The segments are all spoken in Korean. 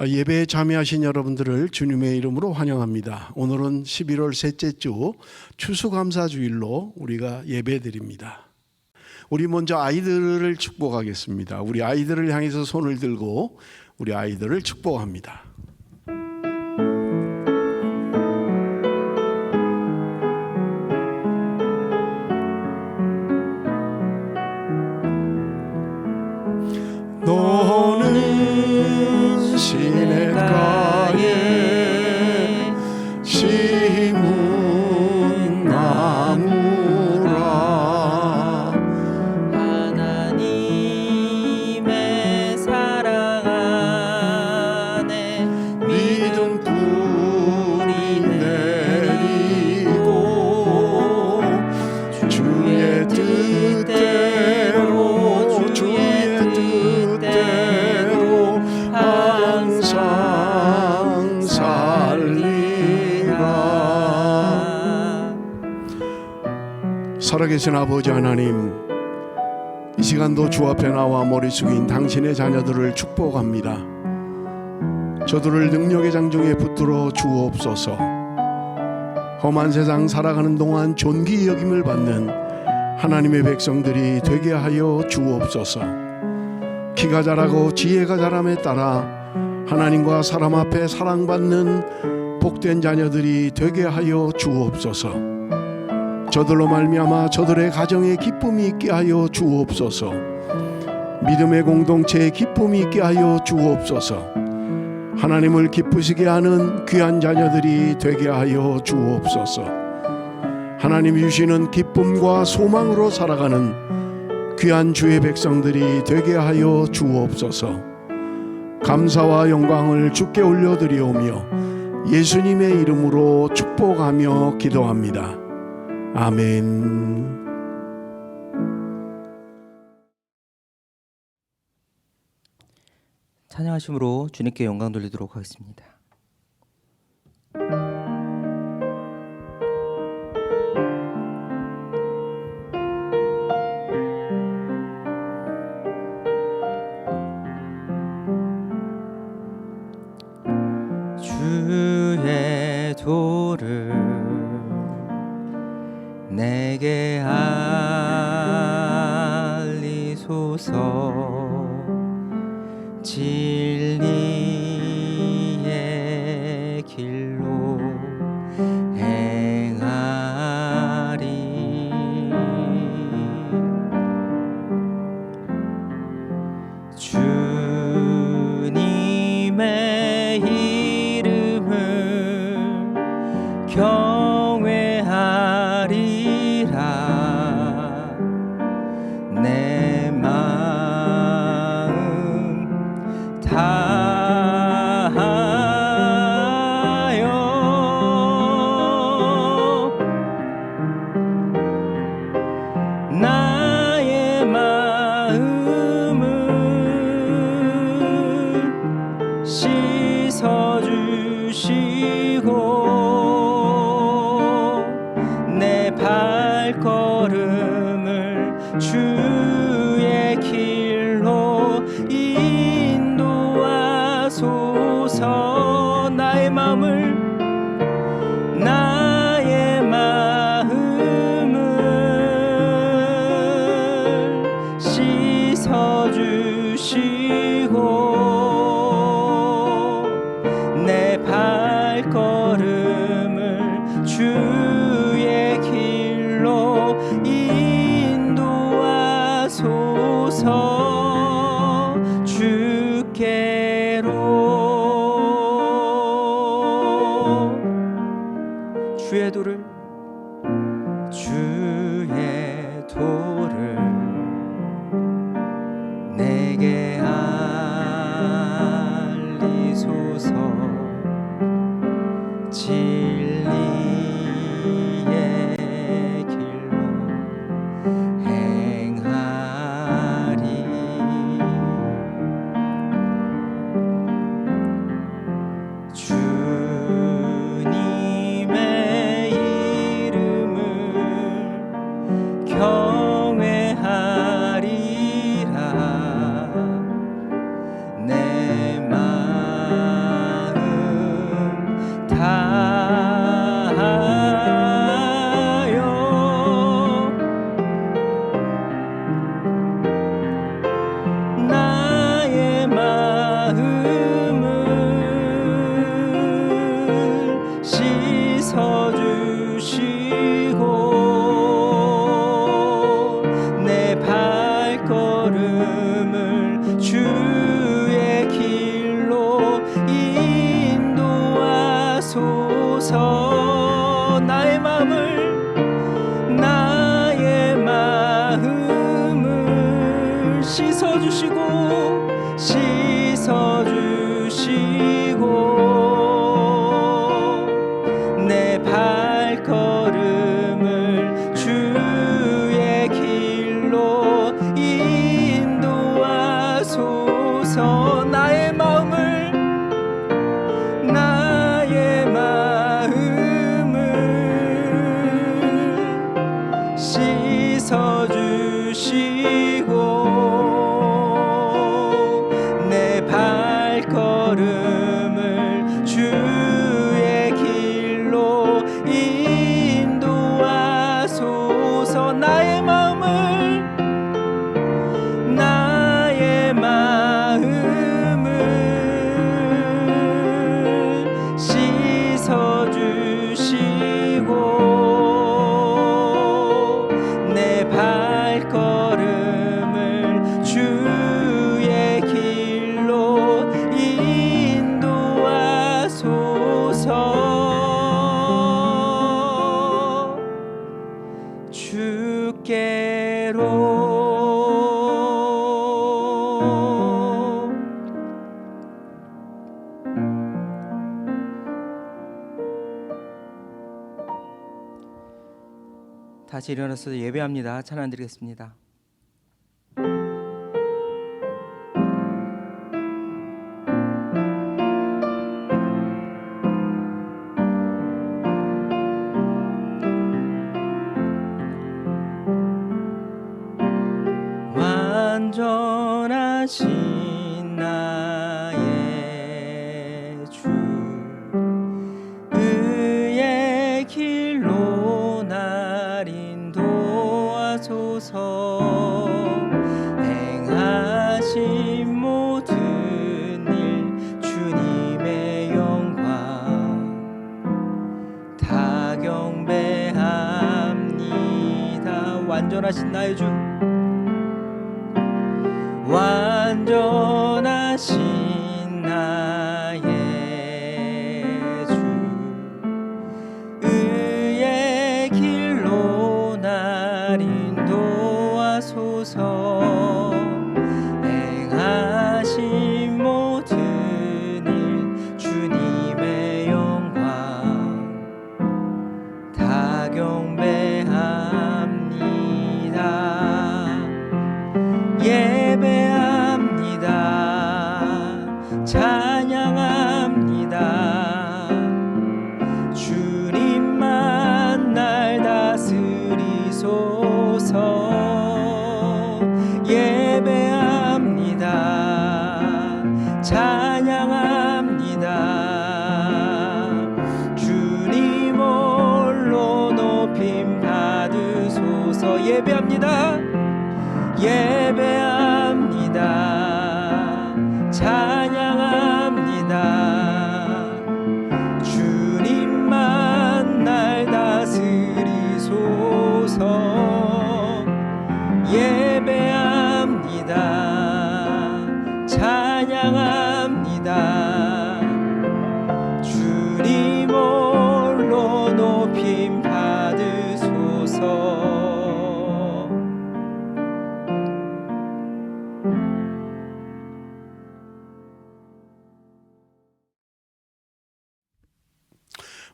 예배에 참여하신 여러분들을 주님의 이름으로 환영합니다. 오늘은 11월 셋째 주 추수감사주일로 우리가 예배드립니다. 우리 먼저 아이들을 축복하겠습니다. 우리 아이들을 향해서 손을 들고 우리 아이들을 축복합니다. 너는 시냇가에 심은 나무라. 하나님의 사랑 안에 믿음 뿌리 내리고 주의 뜻대로 항상 살리라. 살아계신 아버지 하나님, 이 시간도 주 앞에 나와 머리 숙인 당신의 자녀들을 축복합니다. 저들을 능력의 장중에 붙들어 주옵소서. 험한 세상 살아가는 동안 존귀 여김을 받는 하나님의 백성들이 되게 하여 주옵소서. 키가 자라고 지혜가 자람에 따라 하나님과 사람 앞에 사랑받는 복된 자녀들이 되게 하여 주옵소서. 저들로 말미암아 저들의 가정에 기쁨이 있게 하여 주옵소서. 믿음의 공동체에 기쁨이 있게 하여 주옵소서. 하나님을 기쁘시게 하는 귀한 자녀들이 되게 하여 주옵소서. 하나님이 주시는 기쁨과 소망으로 살아가는 귀한 주의 백성들이 되게 하여 주옵소서. 감사와 영광을 주께 올려드리오며 예수님의 이름으로 축복하며 기도합니다. 아멘. 찬양하심으로 주님께 영광 돌리도록 하겠습니다. 주의 도를 내게 알리소서. 진리의 길로 행하리. 주님의 이름을 경외하리라. 내 마음 다하여 나의 마음을 씻어주시고 내 발걸음을 주의 길로 인도하소서. 나의 마음을 씻어주시고 내 발걸음을 주의 길로 인도하소서. 주께로 주의 도를 내게 알리소서. 진리의 길로 행하리. 주님의 이름을 경외하리라. 내 마음 마음을 주의 길로 인도하소서. 나의 마음을 씻어주시고 내 발걸음을 주의 길로 인도하소서. 나의 마음을 씻어주시고 내 발걸음을 주의 길로 인도하소서. 나의 마음을 씻어주시고 내 발걸음을 주의 길로 인도하소서. 주께로 다시 일어나서 예배합니다. 찬양 드리겠습니다. 완전하신 나의 주 의의 길로 날 인도하소서. 행하신 모든 일 주님의 영광 다 경배합니다. 완전하신 나의 주 완전하신 나의 주 의의 길로 날 인도하소서. 행하신 모든 일 주님의 영광 다 경배합니다. 예배합니다. 찬양합니다. 주님만 날 다스리소서. 예배합니다. 찬양합니다. 주님 홀로 높임 받으소서. 예배합니다. 예배합니다. 찬양합니다. 주님만 날 다스리소서. 예배합니다. 찬양합니다. 주님 홀로 높임 받으소서.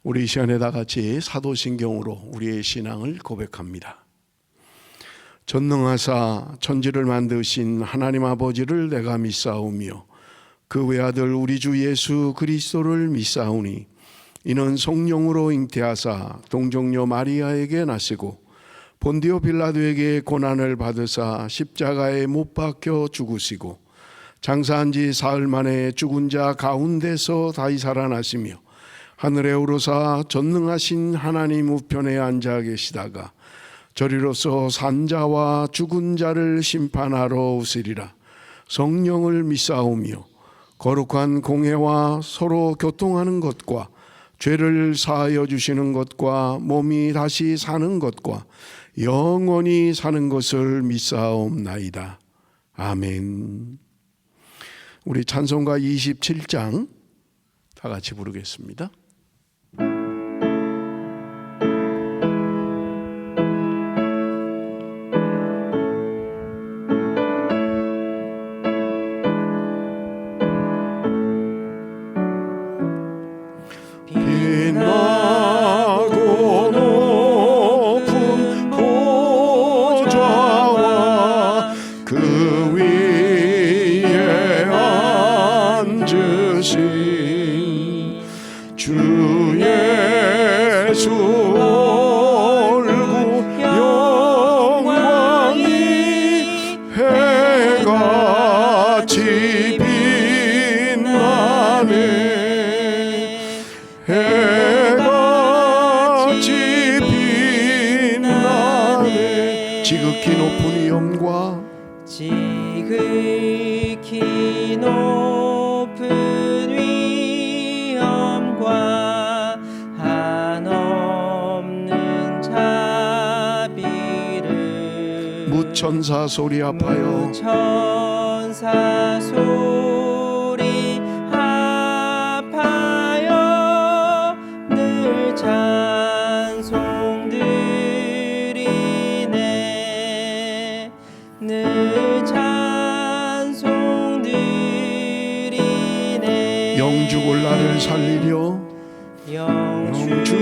우리 이 시간에 다 같이 사도신경으로 우리의 신앙을 고백합니다. 전능하사 천지를 만드신 하나님 아버지를 내가 믿사오며 그 외아들 우리 주 예수 그리스도를 믿사오니 이는 성령으로 잉태하사 동정녀 마리아에게 나시고 본디오 빌라도에게 고난을 받으사 십자가에 못 박혀 죽으시고 장사한 지 사흘 만에 죽은 자 가운데서 다시 살아나시며 하늘에 오르사 전능하신 하나님 우편에 앉아 계시다가 저리로서 산자와 죽은 자를 심판하러 오시리라. 성령을 믿사오며 거룩한 공회와 서로 교통하는 것과 죄를 사하여 주시는 것과 몸이 다시 사는 것과 영원히 사는 것을 믿사옵나이다. 아멘. 우리 찬송가 27장 다 같이 부르겠습니다. 빛나고 높은 보좌와 그 위에 앉으신 주 예수 얼굴 영광이 해같이 빛나네. 해같이 빛나네. 지극히 높은 위엄과 지극히 높은 위엄과 한없는 자비를 무천사 소리 아파요. 무천사 소리 아파요. 늘 찬송드리네. 늘 찬송드리네. 영죽을 나를 살리려 영죽을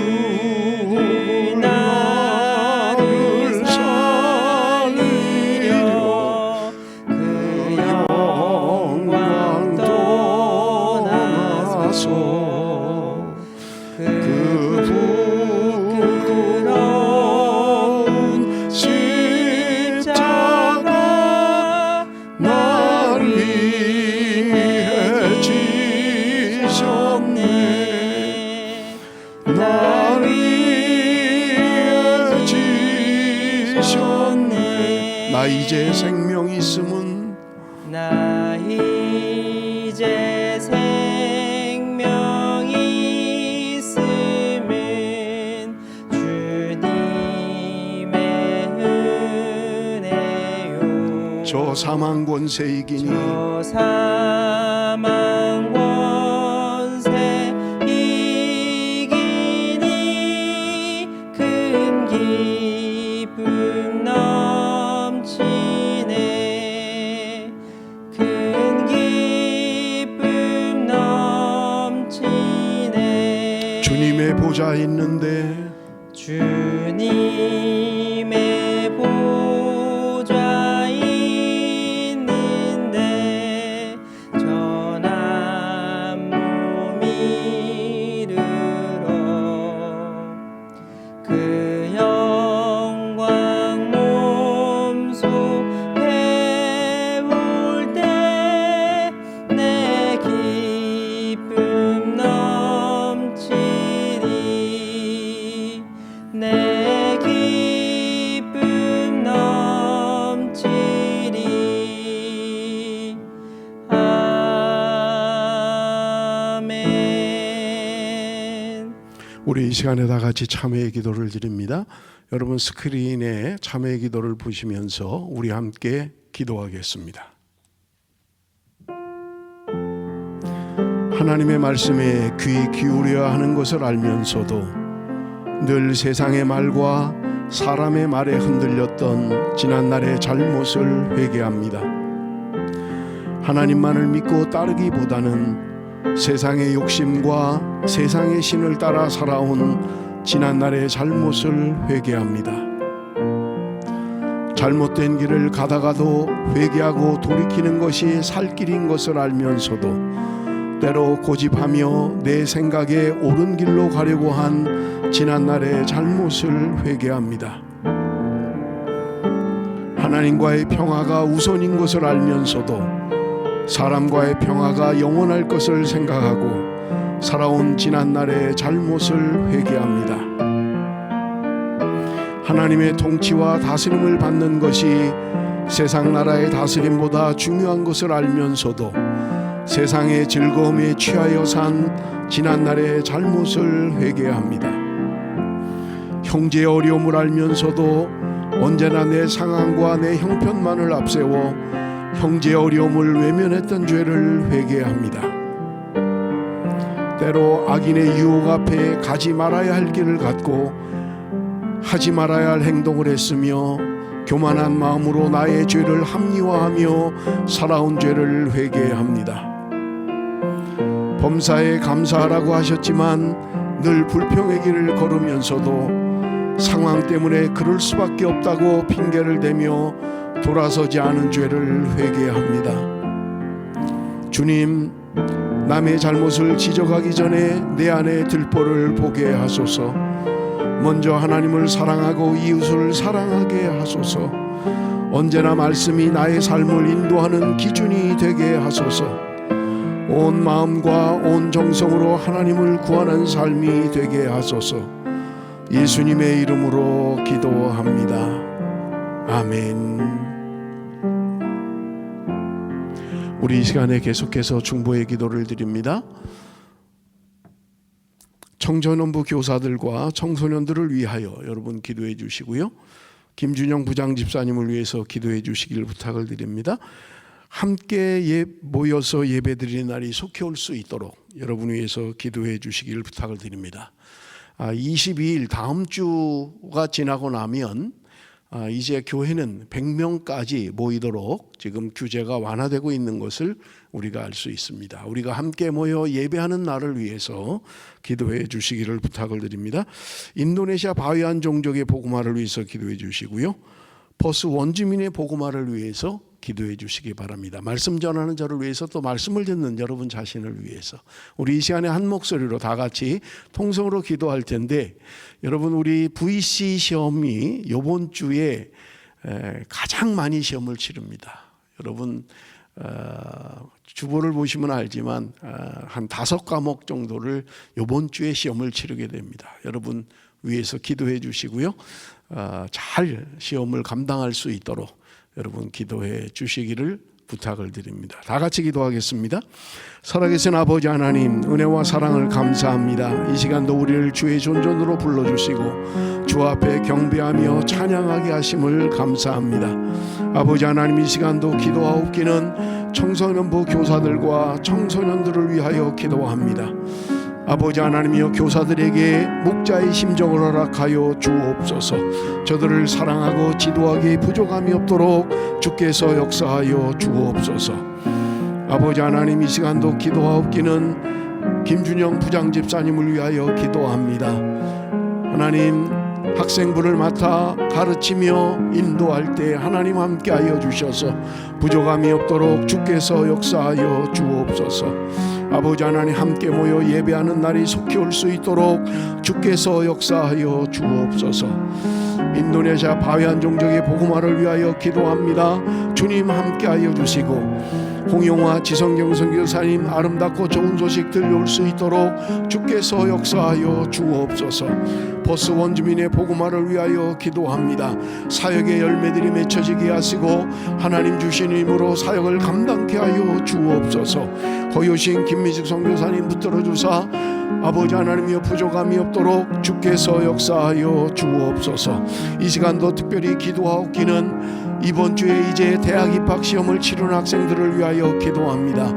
나를 살리려 그 영광 떠나서 그 부끄러운 십자가 날 위해 지셨네. 날 위해 지셨네. 나 이제 생명 있음은 나 이제 생명 있음은 주님의 은혜요. 저 사망 권세 이기니 저 사망 권세 이기니 큰 기쁨 넘치네. 큰 기쁨 넘치네. 주님의 보좌 있는데 주님의 보좌 있는데 전한 몸 이르러 그 영광 몸소 배울 때 내 기쁨 넘치리. 내 기쁨 넘치리. 아멘. 우리 이 시간에 다 같이 참회의 기도를 드립니다. 여러분 스크린에 참회의 기도를 보시면서 우리 함께 기도하겠습니다. 하나님의 말씀에 귀 기울여야 하는 것을 알면서도 늘 세상의 말과 사람의 말에 흔들렸던 지난날의 잘못을 회개합니다. 하나님만을 믿고 따르기보다는 세상의 욕심과 세상의 신을 따라 살아온 지난날의 잘못을 회개합니다. 잘못된 길을 가다가도 회개하고 돌이키는 것이 살 길인 것을 알면서도 때로 고집하며 내 생각에 옳은 길로 가려고 한 지난날의 잘못을 회개합니다. 하나님과의 평화가 우선인 것을 알면서도 사람과의 평화가 영원할 것을 생각하고 살아온 지난날의 잘못을 회개합니다. 하나님의 통치와 다스림을 받는 것이 세상 나라의 다스림보다 중요한 것을 알면서도 세상의 즐거움에 취하여 산 지난날의 잘못을 회개합니다. 형제의 어려움을 알면서도 언제나 내 상황과 내 형편만을 앞세워 형제 어려움을 외면했던 죄를 회개합니다. 때로 악인의 유혹 앞에 가지 말아야 할 길을 갔고 하지 말아야 할 행동을 했으며 교만한 마음으로 나의 죄를 합리화하며 살아온 죄를 회개합니다. 범사에 감사하라고 하셨지만 늘 불평의 길을 걸으면서도 상황 때문에 그럴 수밖에 없다고 핑계를 대며 돌아서지 않은 죄를 회개합니다. 주님, 남의 잘못을 지적하기 전에 내 안의 들보를 보게 하소서. 먼저 하나님을 사랑하고 이웃을 사랑하게 하소서. 언제나 말씀이 나의 삶을 인도하는 기준이 되게 하소서. 온 마음과 온 정성으로 하나님을 구하는 삶이 되게 하소서. 예수님의 이름으로 기도합니다. 아멘. 우리 이 시간에 계속해서 중보의 기도를 드립니다. 청소년부 교사들과 청소년들을 위하여 여러분 기도해 주시고요. 김준영 부장집사님을 위해서 기도해 주시길 부탁을 드립니다. 함께 모여서 예배드리는 날이 속히 올 수 있도록 여러분 위해서 기도해 주시길 부탁을 드립니다. 22일 다음 주가 지나고 나면 이제 교회는 100명까지 모이도록 지금 규제가 완화되고 있는 것을 우리가 알 수 있습니다. 우리가 함께 모여 예배하는 날을 위해서 기도해 주시기를 부탁을 드립니다. 인도네시아 바위안 종족의 복음화를 위해서 기도해 주시고요. 퍼스 원주민의 복음화를 위해서 기도해 주시기 바랍니다. 말씀 전하는 저를 위해서 또 말씀을 듣는 여러분 자신을 위해서 우리 이 시간에 한 목소리로 다 같이 통성으로 기도할 텐데, 여러분 우리 VC 시험이 이번 주에 가장 많이 시험을 치릅니다. 여러분 주보를 보시면 알지만 한 5과목 정도를 이번 주에 시험을 치르게 됩니다. 여러분 위해서 기도해 주시고요. 잘 시험을 감당할 수 있도록 여러분 기도해 주시기를 부탁을 드립니다. 다 같이 기도하겠습니다. 살아계신 아버지 하나님, 은혜와 사랑을 감사합니다. 이 시간도 우리를 주의 존전으로 불러주시고 주 앞에 경배하며 찬양하게 하심을 감사합니다. 아버지 하나님, 이 시간도 기도하옵기는 청소년부 교사들과 청소년들을 위하여 기도합니다. 아버지 하나님이여, 교사들에게 목자의 심정을 허락하여 주옵소서. 저들을 사랑하고 지도하기에 부족함이 없도록 주께서 역사하여 주옵소서. 아버지 하나님, 이 시간도 기도하옵기는 김준영 부장집사님을 위하여 기도합니다. 하나님, 학생부를 맡아 가르치며 인도할 때 하나님 함께하여 주셔서 부족함이 없도록 주께서 역사하여 주옵소서. 아버지 하나님, 함께 모여 예배하는 날이 속히 올 수 있도록 주께서 역사하여 주옵소서. 인도네시아 바위안 종족의 복음화를 위하여 기도합니다. 주님 함께하여 주시고 홍용화 지성경 선교사님 아름답고 좋은 소식 들려올 수 있도록 주께서 역사하여 주옵소서. 버스 원주민의 복음화를 위하여 기도합니다. 사역의 열매들이 맺혀지게 하시고 하나님 주신 힘으로 사역을 감당케 하여 주옵소서. 거요신 김미숙 선교사님 붙들어 주사 아버지 하나님이여, 부족함이 없도록 주께서 역사하여 주옵소서. 이 시간도 특별히 기도하옵기는 이번 주에 이제 대학 입학 시험을 치르는 학생들을 위하여 기도합니다.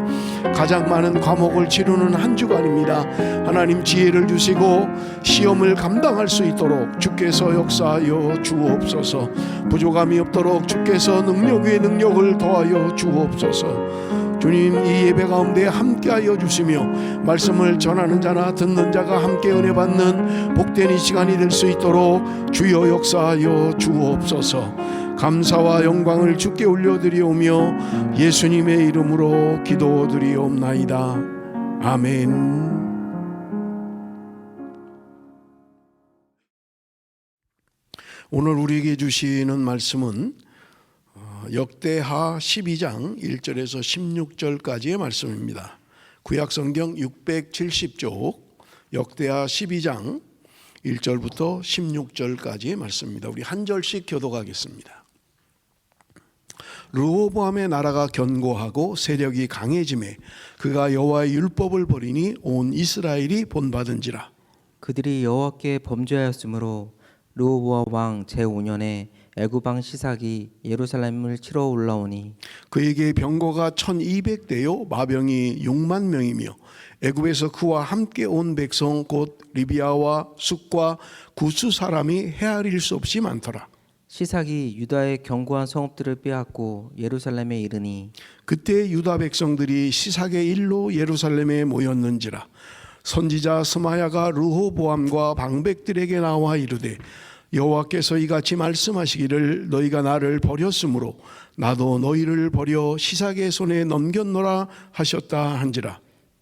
가장 많은 과목을 치르는 한 주간입니다. 하나님 지혜를 주시고 시험을 감당할 수 있도록 주께서 역사하여 주옵소서. 부족함이 없도록 주께서 능력 위에 능력을 더하여 주옵소서. 주님, 이 예배 가운데 함께하여 주시며 말씀을 전하는 자나 듣는 자가 함께 은혜 받는 복된 이 시간이 될 수 있도록 주여 역사하여 주옵소서. 감사와 영광을 주께 올려드리오며 예수님의 이름으로 기도드리옵나이다. 아멘. 오늘 우리에게 주시는 말씀은 역대하 12장 1절에서 16절까지의 말씀입니다. 구약성경 670쪽 역대하 12장 1절부터 16절까지의 말씀입니다. 우리 한 절씩 교독하겠습니다. 르호보암의 나라가 견고하고 세력이 강해지매 그가 여호와의 율법을 버리니 온 이스라엘이 본받은지라. 그들이 여호와께 범죄하였으므로 르호보암 왕 제5년에 애굽 왕 시삭이 예루살렘을 치러 올라오니 그에게 병거가 1200대요 마병이 6만 명이며 애굽에서 그와 함께 온 백성 곧 리비아와 숫과 구스 사람이 헤아릴 수 없이 많더라. 시삭이 유다의 견고한 성읍들을 빼앗고 예루살렘에 이르니 그때 유다 백성들이 시삭의 일로 예루살렘에 모였는지라. 선지자 스마야가 르호보암과 방백들에게 나와 이르되 여호와께서 이같이 말씀하시기를 너희가 나를 버렸으므로 나도 너희를 버려 시삭의 손에 넘겼노라 하셨다 한지라.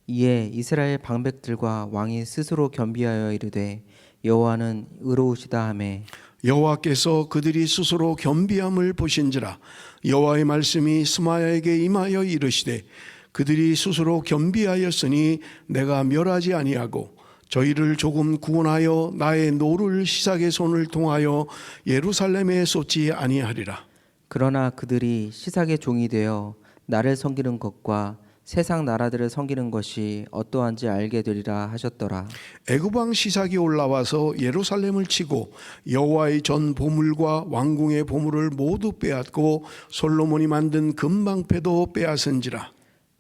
이에 이스라엘 방백들과 왕이 스스로 겸비하여 이르되 여호와는 의로우시다 하매 여호와께서 그들이 스스로 겸비함을 보신지라. 여호와의 말씀이 스마야에게 임하여 이르시되 그들이 스스로 겸비하였으니 내가 멸하지 아니하고 저희를 조금 구원하여 나의 노를 시삭의 손을 통하여 예루살렘에 쏟지 아니하리라. 그러나 그들이 시삭의 종이 되어 나를 섬기는 것과 세상 나라들을 섬기는 것이 어떠한지 알게 되리라 하셨더라. 애굽 왕 시삭이 올라와서 예루살렘을 치고 여호와의 전 보물과 왕궁의 보물을 모두 빼앗고 솔로몬이 만든 금방패도 빼앗은지라.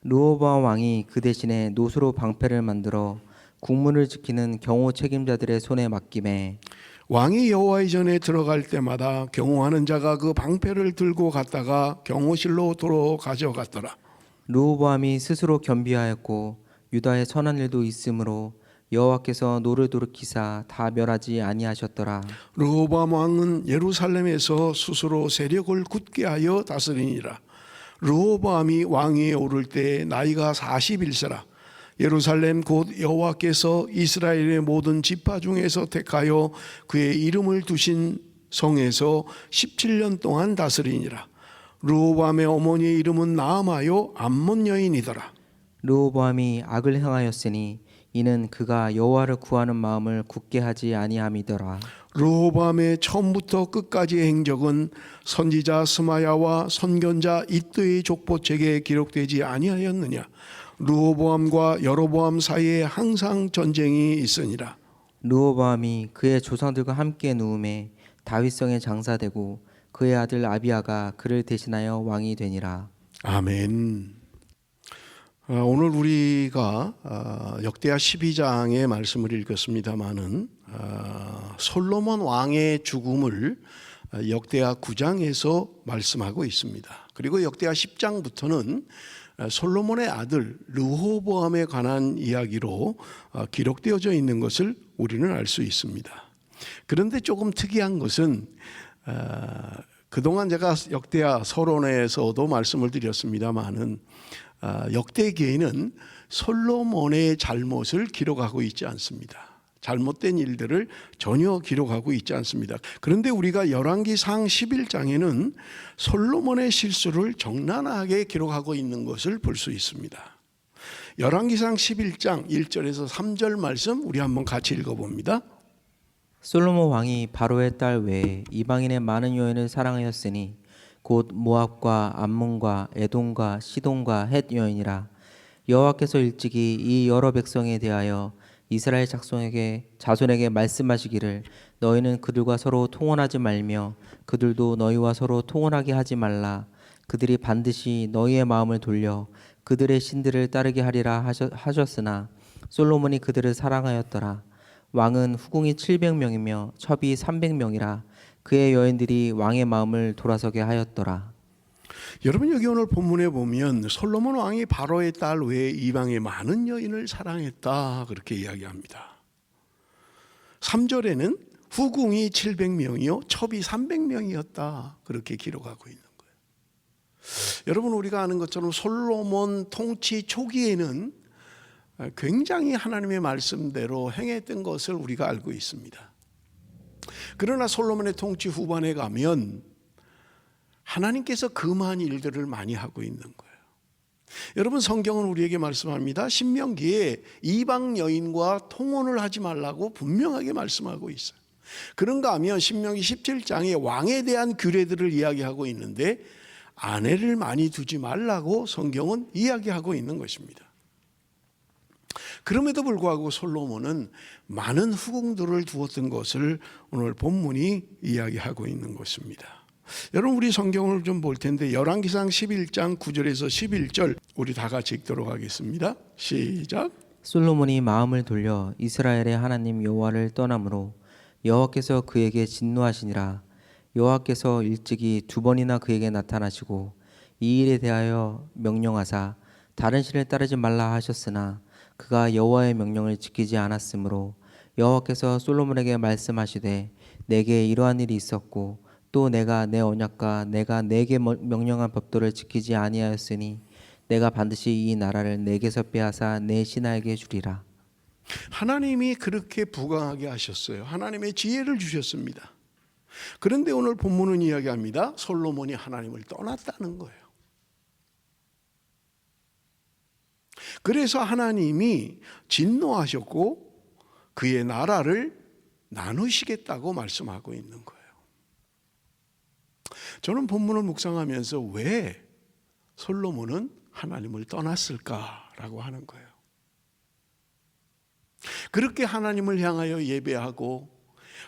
르호보암 왕이 그 대신에 노수로 방패를 만들어 국문을 지키는 경호 책임자들의 손에 맡김에 왕이 여호와의 전에 들어갈 때마다 경호하는 자가 그 방패를 들고 갔다가 경호실로 도로 가져갔더라. 르호보암이 스스로 겸비하였고 유다에 선한 일도 있으므로 여호와께서 노를 돌이키사 다 멸하지 아니하셨더라. 르호보암 왕은 예루살렘에서 스스로 세력을 굳게 하여 다스리니라. 르호보암이 왕위에 오를 때 나이가 41세라. 예루살렘 곧 여호와께서 이스라엘의 모든 지파 중에서 택하여 그의 이름을 두신 성에서 17년 동안 다스리니라. 르호보암의 어머니의 이름은 나아마요 암몬 여인이더라. 르호보암이 악을 행하였으니 이는 그가 여호와를 구하는 마음을 굳게 하지 아니함이더라. 르호보암의 처음부터 끝까지의 행적은 선지자 스마야와 선견자 이뜨의 족보책에 기록되지 아니하였느냐. 르호보암과 여로보암 사이에 항상 전쟁이 있으니라. 르호보암이 그의 조상들과 함께 누움에 다윗성에 장사되고 그의 아들 아비야가 그를 대신하여 왕이 되니라. 아멘. 오늘 우리가 역대하 12장의 말씀을 읽었습니다마는 솔로몬 왕의 죽음을 역대하 9장에서 말씀하고 있습니다. 그리고 역대하 10장부터는 솔로몬의 아들 르호보암에 관한 이야기로 기록되어져 있는 것을 우리는 알 수 있습니다. 그런데 조금 특이한 것은 그동안 제가 역대하 서론에서도 말씀을 드렸습니다마는 역대기에는 솔로몬의 잘못을 기록하고 있지 않습니다. 잘못된 일들을 전혀 기록하고 있지 않습니다. 그런데 우리가 열왕기상 11장에는 솔로몬의 실수를 적나라하게 기록하고 있는 것을 볼 수 있습니다. 열왕기상 11장 1절에서 3절 말씀 우리 한번 같이 읽어봅니다. 솔로몬 왕이 바로의 딸 외에 이방인의 많은 여인을 사랑하였으니 곧 모압과 암몬과 에돔과 시돈과 헷 여인이라. 여호와께서 일찍이 이 여러 백성에 대하여 이스라엘 자손에게 말씀하시기를 너희는 그들과 서로 통혼하지 말며 그들도 너희와 서로 통혼하게 하지 말라. 그들이 반드시 너희의 마음을 돌려 그들의 신들을 따르게 하리라 하셨으나 솔로몬이 그들을 사랑하였더라. 왕은 후궁이 700명이며 첩이 300명이라. 그의 여인들이 왕의 마음을 돌아서게 하였더라. 여러분 여기 오늘 본문에 보면 솔로몬 왕이 바로의 딸 외에 이방의 많은 여인을 사랑했다 그렇게 이야기합니다. 3절에는 후궁이 700명이요 첩이 300명이었다 그렇게 기록하고 있는 거예요. 여러분 우리가 아는 것처럼 솔로몬 통치 초기에는 굉장히 하나님의 말씀대로 행했던 것을 우리가 알고 있습니다. 그러나 솔로몬의 통치 후반에 가면 하나님께서 금한 일들을 많이 하고 있는 거예요. 여러분 성경은 우리에게 말씀합니다. 신명기에 이방 여인과 통혼을 하지 말라고 분명하게 말씀하고 있어요. 그런가 하면 신명기 17장에 왕에 대한 규례들을 이야기하고 있는데 아내를 많이 두지 말라고 성경은 이야기하고 있는 것입니다. 그럼에도 불구하고 솔로몬은 많은 후궁들을 두었던 것을 오늘 본문이 이야기하고 있는 것입니다. 여러분 우리 성경을 좀 볼 텐데 열왕기상 11장 9절에서 11절 우리 다 같이 읽도록 하겠습니다. 시작. 솔로몬이 마음을 돌려 이스라엘의 하나님 여호와를 떠나므로 여호와께서 그에게 진노하시니라. 여호와께서 일찍이 2번이나 그에게 나타나시고 이 일에 대하여 명령하사 다른 신을 따르지 말라 하셨으나 그가 여호와의 명령을 지키지 않았으므로 여호와께서 솔로몬에게 말씀하시되 내게 이러한 일이 있었고 또 내가 내 언약과 내가 내게 명령한 법도를 지키지 아니하였으니 내가 반드시 이 나라를 내게서 빼앗아 내 신하에게 주리라. 하나님이 그렇게 부강하게 하셨어요. 하나님의 지혜를 주셨습니다. 그런데 오늘 본문은 이야기합니다. 솔로몬이 하나님을 떠났다는 거예요. 그래서 하나님이 진노하셨고 그의 나라를 나누시겠다고 말씀하고 있는 거예요. 저는 본문을 묵상하면서 왜 솔로몬은 하나님을 떠났을까라고 하는 거예요. 그렇게 하나님을 향하여 예배하고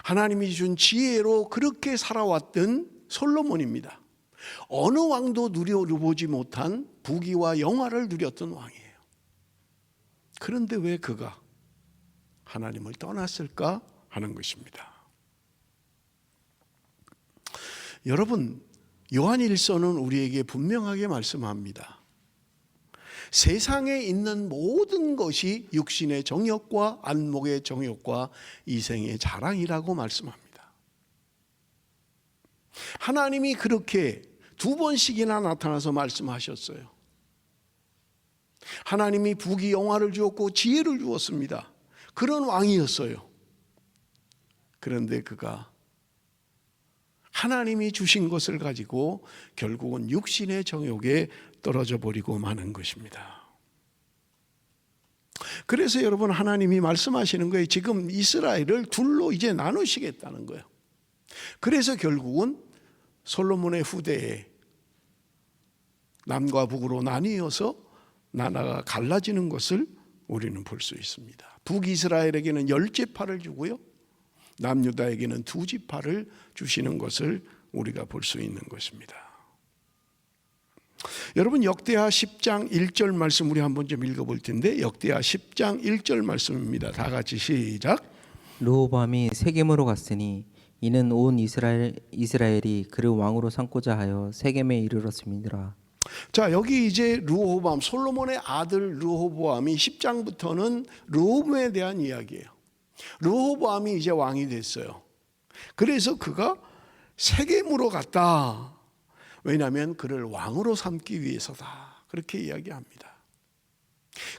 하나님이 준 지혜로 그렇게 살아왔던 솔로몬입니다. 어느 왕도 누려보지 못한 부귀와 영화를 누렸던 왕이에요. 그런데 왜 그가 하나님을 떠났을까 하는 것입니다. 여러분, 요한일서는 우리에게 분명하게 말씀합니다. 세상에 있는 모든 것이 육신의 정욕과 안목의 정욕과 이생의 자랑이라고 말씀합니다. 하나님이 그렇게 2번씩이나 나타나서 말씀하셨어요. 하나님이 부귀 영화를 주었고 지혜를 주었습니다. 그런 왕이었어요. 그런데 그가 하나님이 주신 것을 가지고 결국은 육신의 정욕에 떨어져 버리고 마는 것입니다. 그래서 여러분 하나님이 말씀하시는 거예요. 지금 이스라엘을 둘로 이제 나누시겠다는 거예요. 그래서 결국은 솔로몬의 후대에 남과 북으로 나뉘어서 나라가 갈라지는 것을 우리는 볼 수 있습니다. 북이스라엘에게는 10지파를 주고요. 남유다에게는 2지파를 주시는 것을 우리가 볼 수 있는 것입니다. 여러분 역대하 10장 1절 말씀 우리 한번 좀 읽어볼 텐데 역대하 10장 1절 말씀입니다. 다 같이 시작. 르호보암이 세겜으로 갔으니 이는 온 이스라엘이 그를 왕으로 삼고자 하여 세겜에 이르렀음이니라. 자, 여기 이제 르호보암 솔로몬의 아들 르호보암이 10장부터는 르호보암에 대한 이야기예요. 르호보암이 이제 왕이 됐어요. 그래서 그가 세겜으로 갔다. 왜냐하면 그를 왕으로 삼기 위해서다. 그렇게 이야기합니다.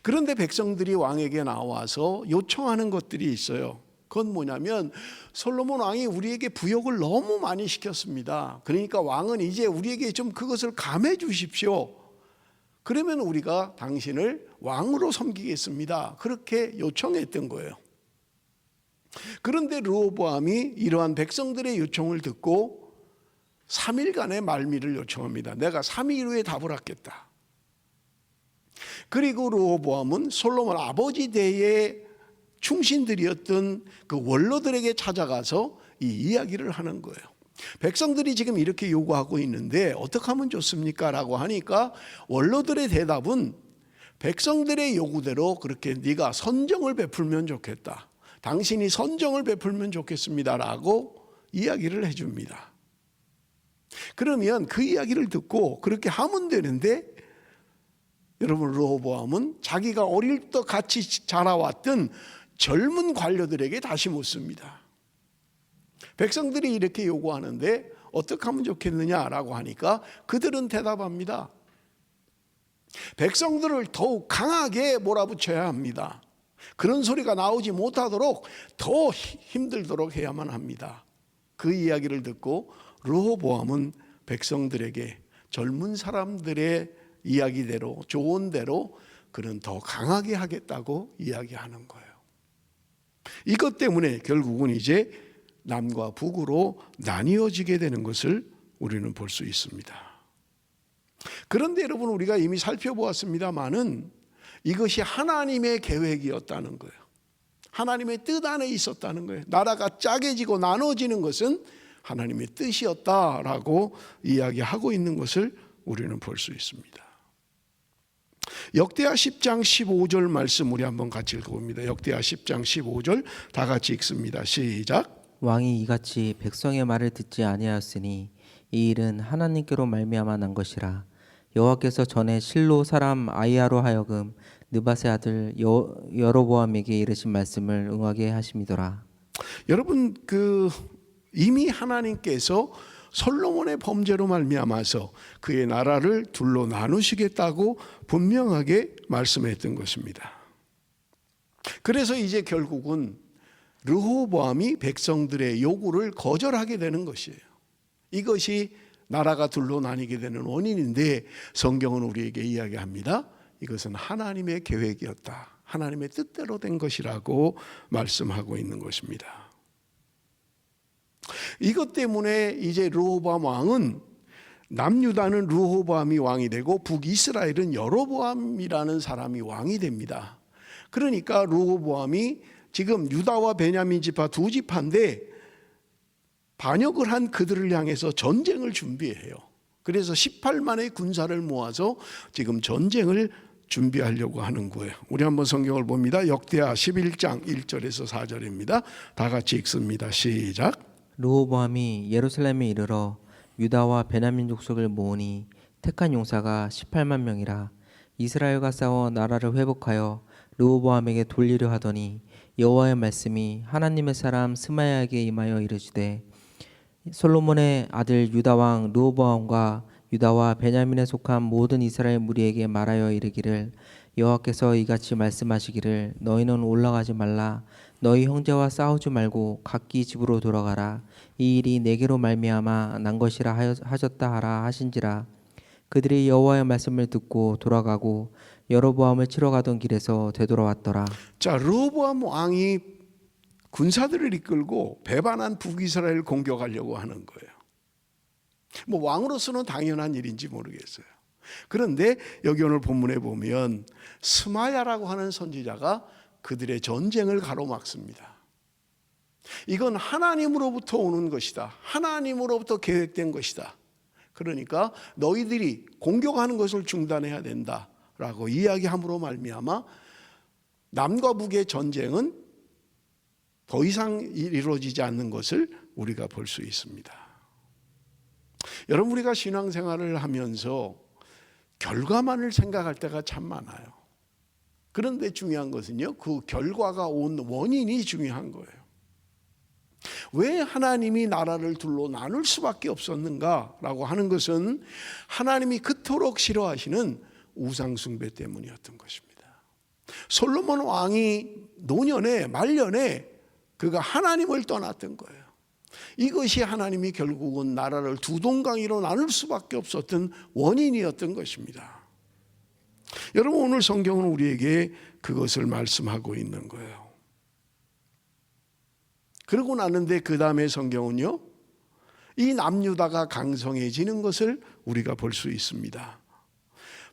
그런데 백성들이 왕에게 나와서 요청하는 것들이 있어요. 그건 뭐냐면 솔로몬 왕이 우리에게 부역을 너무 많이 시켰습니다. 그러니까 왕은 이제 우리에게 좀 그것을 감해 주십시오. 그러면 우리가 당신을 왕으로 섬기겠습니다. 그렇게 요청했던 거예요. 그런데 르호보암이 이러한 백성들의 요청을 듣고 3일간의 말미를 요청합니다. 내가 3일 후에 답을 하겠다. 그리고 르호보암은 솔로몬 아버지 대의 충신들이었던 그 원로들에게 찾아가서 이 이야기를 하는 거예요. 백성들이 지금 이렇게 요구하고 있는데 어떻게 하면 좋습니까? 라고 하니까 원로들의 대답은 백성들의 요구대로 그렇게 네가 선정을 베풀면 좋겠다. 당신이 선정을 베풀면 좋겠습니다. 라고 이야기를 해줍니다. 그러면 그 이야기를 듣고 그렇게 하면 되는데 여러분 르호보암은 자기가 어릴 때부터 같이 자라왔던 젊은 관료들에게 다시 묻습니다. 백성들이 이렇게 요구하는데 어떻게 하면 좋겠느냐라고 하니까 그들은 대답합니다. 백성들을 더욱 강하게 몰아붙여야 합니다. 그런 소리가 나오지 못하도록 더 힘들도록 해야만 합니다. 그 이야기를 듣고 르호보암은 백성들에게 젊은 사람들의 이야기대로 조언대로 그는 더 강하게 하겠다고 이야기하는 거예요. 이것 때문에 결국은 이제 남과 북으로 나뉘어지게 되는 것을 우리는 볼 수 있습니다. 그런데 여러분 우리가 이미 살펴보았습니다마는 이것이 하나님의 계획이었다는 거예요. 하나님의 뜻 안에 있었다는 거예요. 나라가 짜게지고 나눠지는 것은 하나님의 뜻이었다라고 이야기하고 있는 것을 우리는 볼 수 있습니다. 역대하 10장 15절 말씀 우리 한번 같이 읽어봅니다. 역대하 10장 15절 다 같이 읽습니다. 시작. 왕이 이같이 백성의 말을 듣지 아니하였으니 이 일은 하나님께로 말미암아 난 것이라. 여호와께서 전에 실로 사람 아히야로 하여금 느밧의 아들 여로보암에게 이르신 말씀을 응하게 하심이더라. 여러분, 이미 하나님께서 솔로몬의 범죄로 말미암아서 그의 나라를 둘로 나누시겠다고 분명하게 말씀했던 것입니다. 그래서 이제 결국은 르호보암이 백성들의 요구를 거절하게 되는 것이에요. 이것이 나라가 둘로 나뉘게 되는 원인인데 성경은 우리에게 이야기합니다. 이것은 하나님의 계획이었다. 하나님의 뜻대로 된 것이라고 말씀하고 있는 것입니다. 이것 때문에 이제 르호보암 왕은, 남유다는 르호보암이 왕이 되고 북이스라엘은 여로보암이라는 사람이 왕이 됩니다. 그러니까 르호보암이 지금 유다와 베냐민 지파 두 지파인데 반역을 한 그들을 향해서 전쟁을 준비해요. 그래서 18만의 군사를 모아서 지금 전쟁을 준비하려고 하는 거예요. 우리 한번 성경을 봅니다. 역대하 11장 1절에서 4절입니다. 다 같이 읽습니다. 시작. 르호보암이 예루살렘에 이르러 유다와 베냐민 족속을 모으니 택한 용사가 18만 명이라. 이스라엘과 싸워 나라를 회복하여 르호보암에게 돌리려 하더니 여호와의 말씀이 하나님의 사람 스마야에게 임하여 이르시되 솔로몬의 아들 유다 왕 르호보암과 유다와 베냐민에 속한 모든 이스라엘 무리에게 말하여 이르기를 여호와께서 이같이 말씀하시기를 너희는 올라가지 말라. 너희 형제와 싸우지 말고 각기 집으로 돌아가라. 이 일이 내게로 말미암아 난 것이라 하셨다 하라 하신지라. 그들이 여호와의 말씀을 듣고 돌아가고 여로보암을 치러 가던 길에서 되돌아왔더라. 자, 르호보암 왕이 군사들을 이끌고 배반한 북이스라엘을 공격하려고 하는 거예요. 뭐 왕으로서는 당연한 일인지 모르겠어요. 그런데 여기 오늘 본문에 보면 스마야라고 하는 선지자가 그들의 전쟁을 가로막습니다. 이건 하나님으로부터 오는 것이다. 하나님으로부터 계획된 것이다. 그러니까 너희들이 공격하는 것을 중단해야 된다라고 이야기함으로 말미암아 남과 북의 전쟁은 더 이상 이루어지지 않는 것을 우리가 볼 수 있습니다. 여러분, 우리가 신앙생활을 하면서 결과만을 생각할 때가 참 많아요. 그런데 중요한 것은요, 그 결과가 온 원인이 중요한 거예요. 왜 하나님이 나라를 둘로 나눌 수밖에 없었는가라고 하는 것은 하나님이 그토록 싫어하시는 우상숭배 때문이었던 것입니다. 솔로몬 왕이 노년에 말년에 그가 하나님을 떠났던 거예요. 이것이 하나님이 결국은 나라를 두 동강이로 나눌 수밖에 없었던 원인이었던 것입니다. 여러분, 오늘 성경은 우리에게 그것을 말씀하고 있는 거예요. 그러고 나는데 그 다음에 성경은요, 이 남유다가 강성해지는 것을 우리가 볼 수 있습니다.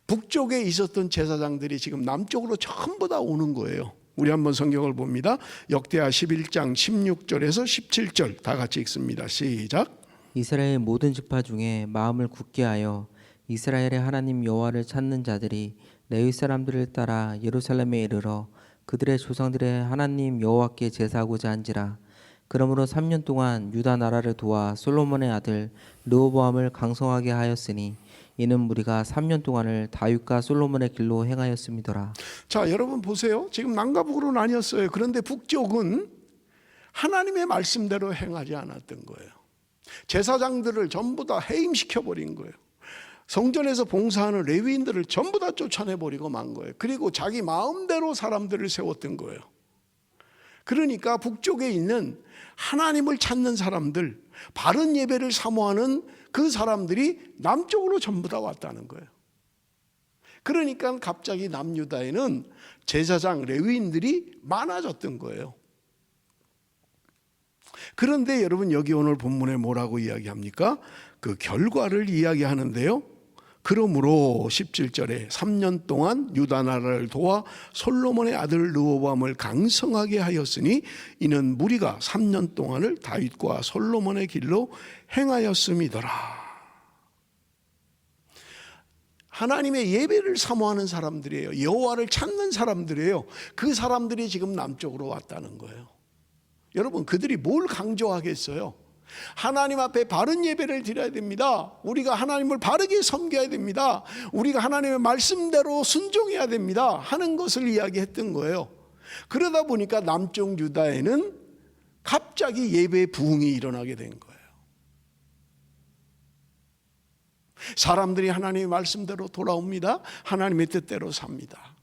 북쪽에 있었던 제사장들이 지금 남쪽으로 전부 다 오는 거예요. 우리 한번 성경을 봅니다. 역대하 11장 16절에서 17절 다 같이 읽습니다. 시작. 이스라엘 모든 지파 중에 마음을 굳게 하여 이스라엘의 하나님 여호와를 찾는 자들이 레위 사람들을 따라 예루살렘에 이르러 그들의 조상들의 하나님 여호와께 제사하고자 한지라. 그러므로 3년 동안 유다 나라를 도와 솔로몬의 아들 르호보암을 강성하게 하였으니 이는 무리가 3년 동안을 다윗과 솔로몬의 길로 행하였음이더라. 자, 여러분 보세요. 지금 남과 북으로 나뉘었어요. 그런데 북쪽은 하나님의 말씀대로 행하지 않았던 거예요. 제사장들을 전부 다 해임시켜 버린 거예요. 성전에서 봉사하는 레위인들을 전부 다 쫓아내버리고 만 거예요. 그리고 자기 마음대로 사람들을 세웠던 거예요. 그러니까 북쪽에 있는 하나님을 찾는 사람들, 바른 예배를 사모하는 그 사람들이 남쪽으로 전부 다 왔다는 거예요. 그러니까 갑자기 남유다에는 제사장 레위인들이 많아졌던 거예요. 그런데 여러분, 여기 오늘 본문에 뭐라고 이야기합니까? 그 결과를 이야기하는데요. 그러므로 17절에 3년 동안 유다 나라를 도와 솔로몬의 아들 르호보암을 강성하게 하였으니 이는 무리가 3년 동안을 다윗과 솔로몬의 길로 행하였음이더라. 하나님의 예배를 사모하는 사람들이에요. 여호와를 찾는 사람들이에요. 그 사람들이 지금 남쪽으로 왔다는 거예요. 여러분, 그들이 뭘 강조하겠어요? 하나님 앞에 바른 예배를 드려야 됩니다. 우리가 하나님을 바르게 섬겨야 됩니다. 우리가 하나님의 말씀대로 순종해야 됩니다 하는 것을 이야기했던 거예요. 그러다 보니까 남쪽 유다에는 갑자기 예배 부흥이 일어나게 된 거예요. 사람들이 하나님의 말씀대로 돌아옵니다. 하나님의 뜻대로 삽니다.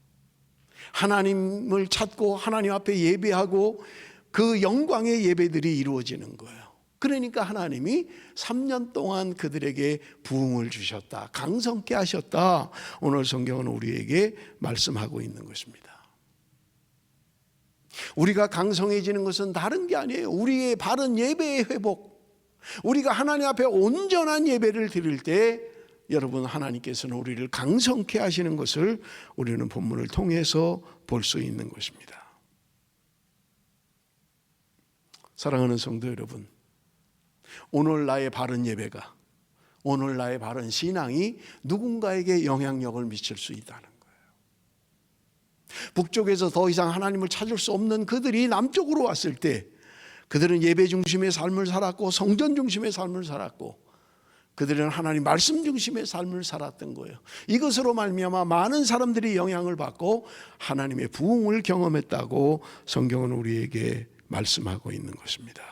하나님을 찾고 하나님 앞에 예배하고 그 영광의 예배들이 이루어지는 거예요. 그러니까 하나님이 3년 동안 그들에게 부흥을 주셨다, 강성케 하셨다. 오늘 성경은 우리에게 말씀하고 있는 것입니다. 우리가 강성해지는 것은 다른 게 아니에요. 우리의 바른 예배의 회복, 우리가 하나님 앞에 온전한 예배를 드릴 때 여러분, 하나님께서는 우리를 강성케 하시는 것을 우리는 본문을 통해서 볼 수 있는 것입니다. 사랑하는 성도 여러분, 오늘 나의 바른 예배가, 오늘 나의 바른 신앙이 누군가에게 영향력을 미칠 수 있다는 거예요. 북쪽에서 더 이상 하나님을 찾을 수 없는 그들이 남쪽으로 왔을 때 그들은 예배 중심의 삶을 살았고 성전 중심의 삶을 살았고 그들은 하나님 말씀 중심의 삶을 살았던 거예요. 이것으로 말미암아 많은 사람들이 영향을 받고 하나님의 부흥을 경험했다고 성경은 우리에게 말씀하고 있는 것입니다.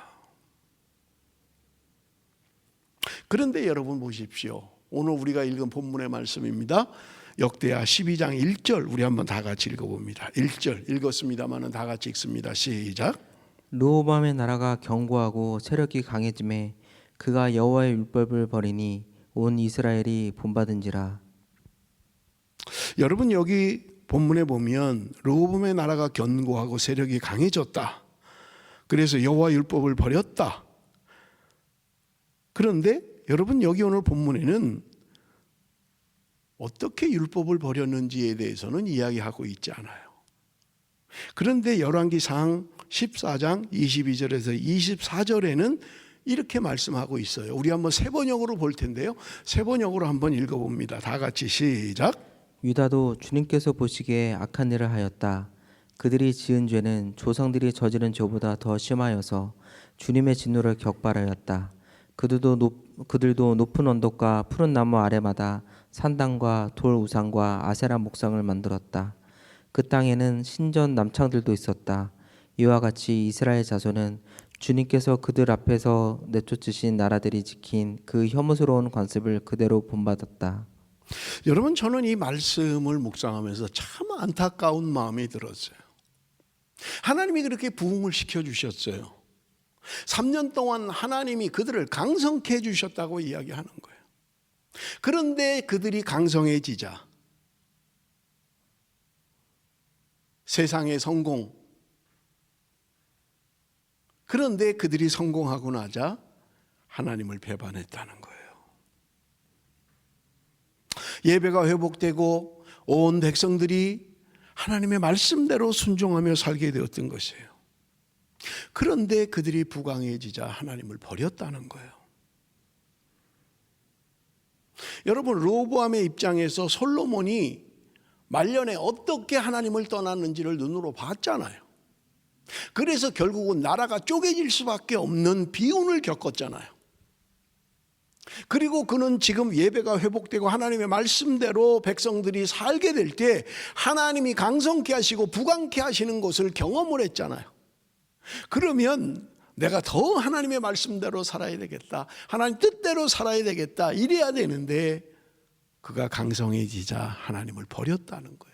그런데 여러분 보십시오. 오늘 우리가 읽은 본문의 말씀입니다. 역대하 12장 1절 우리 한번 다 같이 읽어봅니다. 1절 읽었습니다마는 다 같이 읽습니다. 시작. 르호보암의 나라가 견고하고 세력이 강해짐에 그가 여호와의 율법을 버리니 온 이스라엘이 본받은지라. 여러분, 여기 본문에 보면 르호보암의 나라가 견고하고 세력이 강해졌다. 그래서 여호와 율법을 버렸다. 그런데 여러분, 여기 오늘 본문에는 어떻게 율법을 버렸는지에 대해서는 이야기하고 있지 않아요. 그런데 열왕기상 14장 22절에서 24절에는 이렇게 말씀하고 있어요. 우리 한번 세 번역으로 볼 텐데요. 세 번역으로 한번 읽어봅니다. 다 같이 시작. 유다도 주님께서 보시기에 악한 일을 하였다. 그들이 지은 죄는 조상들이 저지른 죄보다 더 심하여서 주님의 진노를 격발하였다. 그들도 높은 언덕과 푸른 나무 아래마다 산당과 돌 우상과 아세라 목상을 만들었다. 그 땅에는 신전 남창들도 있었다. 이와 같이 이스라엘 자손은 주님께서 그들 앞에서 내쫓으신 나라들이 지킨 그 혐오스러운 관습을 그대로 본받았다. 여러분, 저는 이 말씀을 묵상하면서 참 안타까운 마음이 들었어요. 하나님이 그렇게 부흥을 시켜주셨어요. 3년 동안 하나님이 그들을 강성케 해주셨다고 이야기하는 거예요. 그런데 그들이 강성해지자 세상의 성공, 그런데 그들이 성공하고 나자 하나님을 배반했다는 거예요. 예배가 회복되고 온 백성들이 하나님의 말씀대로 순종하며 살게 되었던 것이에요. 그런데 그들이 부강해지자 하나님을 버렸다는 거예요. 여러분, 르호보암의 입장에서 솔로몬이 말년에 어떻게 하나님을 떠났는지를 눈으로 봤잖아요. 그래서 결국은 나라가 쪼개질 수밖에 없는 비운을 겪었잖아요. 그리고 그는 지금 예배가 회복되고 하나님의 말씀대로 백성들이 살게 될 때 하나님이 강성케 하시고 부강케 하시는 것을 경험을 했잖아요. 그러면 내가 더 하나님의 말씀대로 살아야 되겠다, 하나님 뜻대로 살아야 되겠다, 이래야 되는데 그가 강성해지자 하나님을 버렸다는 거예요.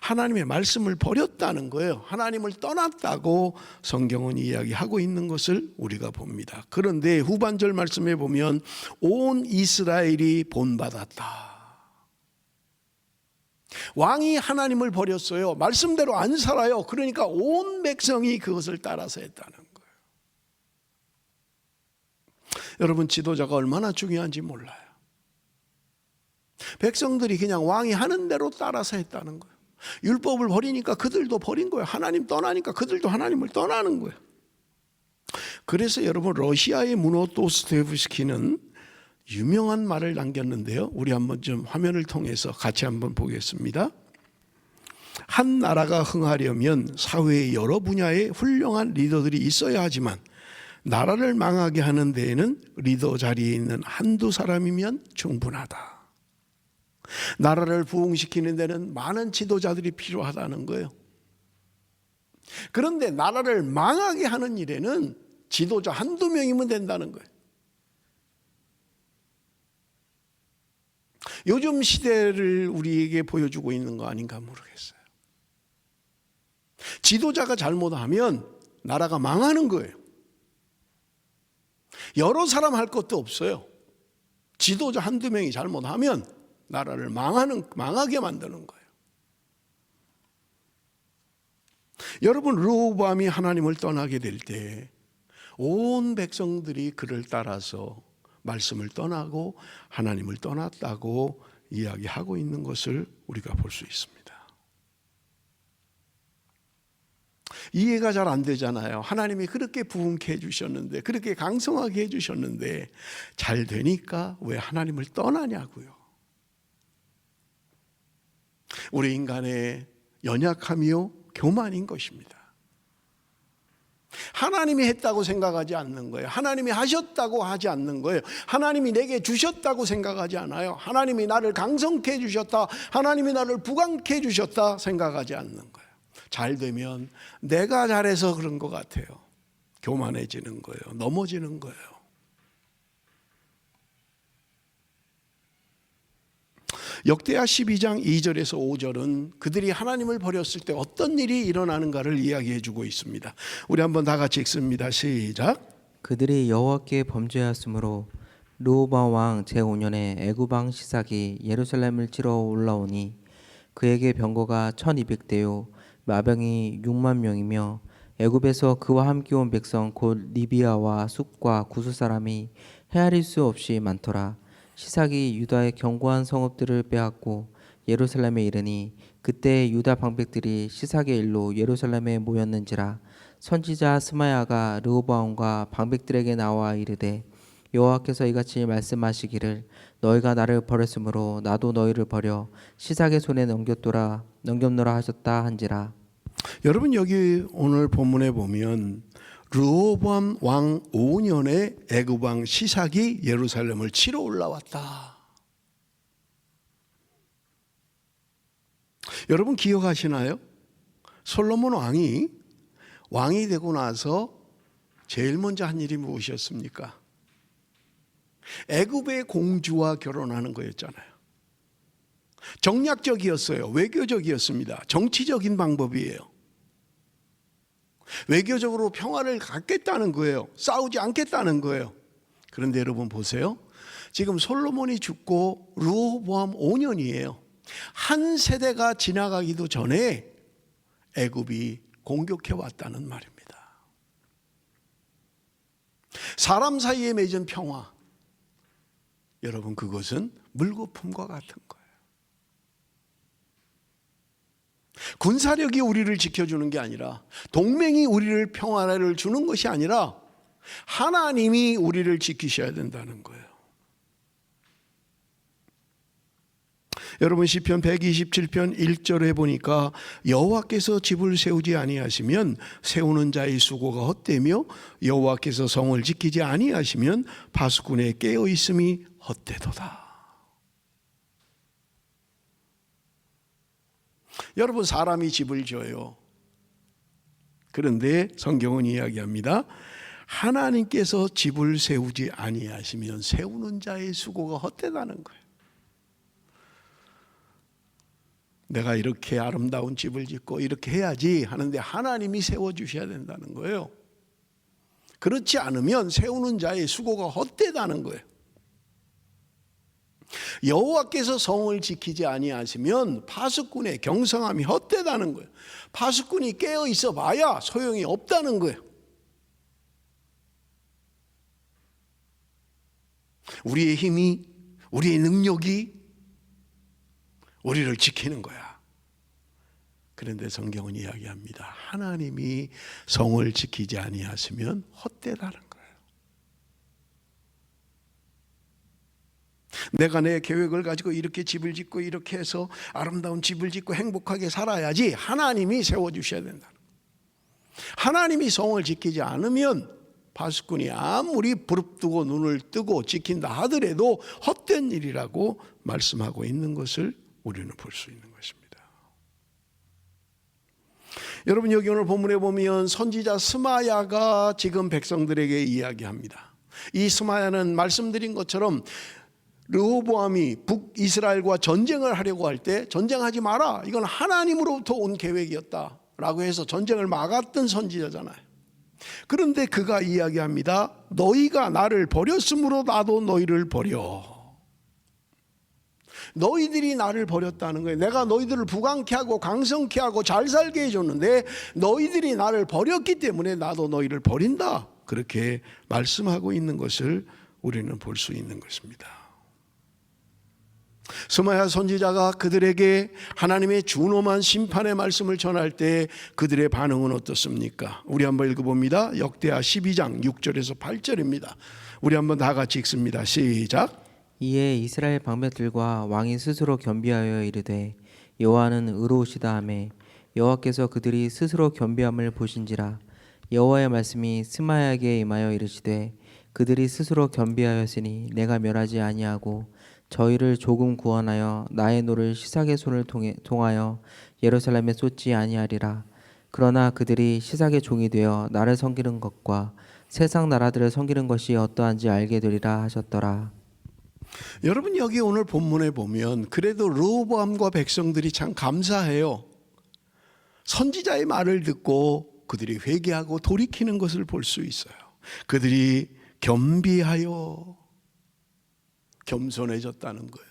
하나님의 말씀을 버렸다는 거예요. 하나님을 떠났다고 성경은 이야기하고 있는 것을 우리가 봅니다. 그런데 후반절 말씀에 보면 온 이스라엘이 본받았다. 왕이 하나님을 버렸어요. 말씀대로 안 살아요. 그러니까 온 백성이 그것을 따라서 했다는 거예요. 여러분, 지도자가 얼마나 중요한지 몰라요. 백성들이 그냥 왕이 하는 대로 따라서 했다는 거예요. 율법을 버리니까 그들도 버린 거예요. 하나님 떠나니까 그들도 하나님을 떠나는 거예요. 그래서 여러분, 러시아의 문호 도스토옙스키는 유명한 말을 남겼는데요. 우리 한번 좀 화면을 통해서 같이 한번 보겠습니다. 한 나라가 흥하려면 사회의 여러 분야에 훌륭한 리더들이 있어야 하지만 나라를 망하게 하는 데에는 리더 자리에 있는 한두 사람이면 충분하다. 나라를 부흥시키는 데는 많은 지도자들이 필요하다는 거예요. 그런데 나라를 망하게 하는 일에는 지도자 한두 명이면 된다는 거예요. 요즘 시대를 우리에게 보여주고 있는 거 아닌가 모르겠어요. 지도자가 잘못하면 나라가 망하는 거예요. 여러 사람 할 것도 없어요. 지도자 한두 명이 잘못하면 나라를 망하게 만드는 거예요. 여러분, 르호보암이 하나님을 떠나게 될 때 온 백성들이 그를 따라서 말씀을 떠나고 하나님을 떠났다고 이야기하고 있는 것을 우리가 볼 수 있습니다. 이해가 잘 안 되잖아요. 하나님이 그렇게 부흥케 해주셨는데, 그렇게 강성하게 해주셨는데 잘 되니까 왜 하나님을 떠나냐고요. 우리 인간의 연약함이요 교만인 것입니다. 하나님이 했다고 생각하지 않는 거예요. 하나님이 하셨다고 하지 않는 거예요. 하나님이 내게 주셨다고 생각하지 않아요. 하나님이 나를 강성케 해주셨다, 하나님이 나를 부강케 해주셨다 생각하지 않는 거예요. 잘 되면 내가 잘해서 그런 것 같아요. 교만해지는 거예요. 넘어지는 거예요. 역대하 12장 2절에서 5절은 그들이 하나님을 버렸을 때 어떤 일이 일어나는가를 이야기해 주고 있습니다. 우리 한번 다 같이 읽습니다. 시작. 그들이 여호와께 범죄하였으므로 르호보암 왕 제5년에 애굽 왕 시삭이 예루살렘을 치러 올라오니 그에게 병거가 1200대요 마병이 6만 명이며 애굽에서 그와 함께 온 백성 곧 리비아와 숫과 구스 사람이 헤아릴 수 없이 많더라. 시삭이 유다의 견고한 성읍들을 빼앗고 예루살렘에 이르니 그때 유다 방백들이 시삭의 일로 예루살렘에 모였는지라. 선지자 스마야가 르호보암과 방백들에게 나와 이르되 여호와께서 이같이 말씀하시기를 너희가 나를 버렸으므로 나도 너희를 버려 시삭의 손에 넘겼노라 하셨다 한지라. 여러분, 여기 오늘 본문에 보면 르호보암 왕 5년에 애굽 왕 시삭이 예루살렘을 치러 올라왔다. 여러분 기억하시나요? 솔로몬 왕이 되고 나서 제일 먼저 한 일이 무엇이었습니까? 애굽의 공주와 결혼하는 거였잖아요. 정략적이었어요. 외교적이었습니다. 정치적인 방법이에요. 외교적으로 평화를 갖겠다는 거예요. 싸우지 않겠다는 거예요. 그런데 여러분 보세요. 지금 솔로몬이 죽고 르호보암 5년이에요. 한 세대가 지나가기도 전에 애굽이 공격해 왔다는 말입니다. 사람 사이에 맺은 평화, 여러분 그것은 물거품과 같은 거예요. 군사력이 우리를 지켜주는 게 아니라, 동맹이 우리를 평화를 주는 것이 아니라 하나님이 우리를 지키셔야 된다는 거예요. 여러분 시편 127편 1절에 보니까 여호와께서 집을 세우지 아니하시면 세우는 자의 수고가 헛되며 여호와께서 성을 지키지 아니하시면 파수꾼의 깨어 있음이 헛되도다. 여러분 사람이 집을 지어요. 그런데 성경은 이야기합니다. 하나님께서 집을 세우지 아니하시면 세우는 자의 수고가 헛되다는 거예요. 내가 이렇게 아름다운 집을 짓고 이렇게 해야지 하는데 하나님이 세워주셔야 된다는 거예요. 그렇지 않으면 세우는 자의 수고가 헛되다는 거예요. 여호와께서 성을 지키지 아니하시면 파수꾼의 경성함이 헛되다는 거예요. 파수꾼이 깨어 있어 봐야 소용이 없다는 거예요. 우리의 힘이, 우리의 능력이 우리를 지키는 거야. 그런데 성경은 이야기합니다. 하나님이 성을 지키지 아니하시면 헛되다는 거예요. 내가 내 계획을 가지고 이렇게 집을 짓고 이렇게 해서 아름다운 집을 짓고 행복하게 살아야지 하나님이 세워주셔야 된다는 거예요. 하나님이 성을 지키지 않으면 파수꾼이 아무리 부릅뜨고 눈을 뜨고 지킨다 하더라도 헛된 일이라고 말씀하고 있는 것을 우리는 볼 수 있는 것입니다. 여러분, 여기 오늘 본문에 보면 선지자 스마야가 지금 백성들에게 이야기합니다. 이 스마야는 말씀드린 것처럼 르호보암이 북이스라엘과 전쟁을 하려고 할 때 전쟁하지 마라, 이건 하나님으로부터 온 계획이었다 라고 해서 전쟁을 막았던 선지자잖아요. 그런데 그가 이야기합니다. 너희가 나를 버렸으므로 나도 너희를 버려. 너희들이 나를 버렸다는 거예요. 내가 너희들을 부강케 하고 강성케 하고 잘 살게 해줬는데 너희들이 나를 버렸기 때문에 나도 너희를 버린다, 그렇게 말씀하고 있는 것을 우리는 볼 수 있는 것입니다. 스마야 선지자가 그들에게 하나님의 준엄한 심판의 말씀을 전할 때 그들의 반응은 어떻습니까? 우리 한번 읽어봅니다. 역대하 12장 6절에서 8절입니다. 우리 한번 다 같이 읽습니다. 시작. 이에 이스라엘 방백들과 왕이 스스로 겸비하여 이르되 여호와는 의로우시다 하매 여호와께서 그들이 스스로 겸비함을 보신지라. 여호와의 말씀이 스마야에게 임하여 이르시되 그들이 스스로 겸비하였으니 내가 멸하지 아니하고 저희를 조금 구원하여 나의 노를 시삭의 손을 통하여 예루살렘에 쏟지 아니하리라. 그러나 그들이 시삭의 종이 되어 나를 섬기는 것과 세상 나라들을 섬기는 것이 어떠한지 알게 되리라 하셨더라. 여러분, 여기 오늘 본문에 보면 그래도 르호보암과 백성들이 참 감사해요. 선지자의 말을 듣고 그들이 회개하고 돌이키는 것을 볼 수 있어요. 그들이 겸비하여 겸손해졌다는 거예요.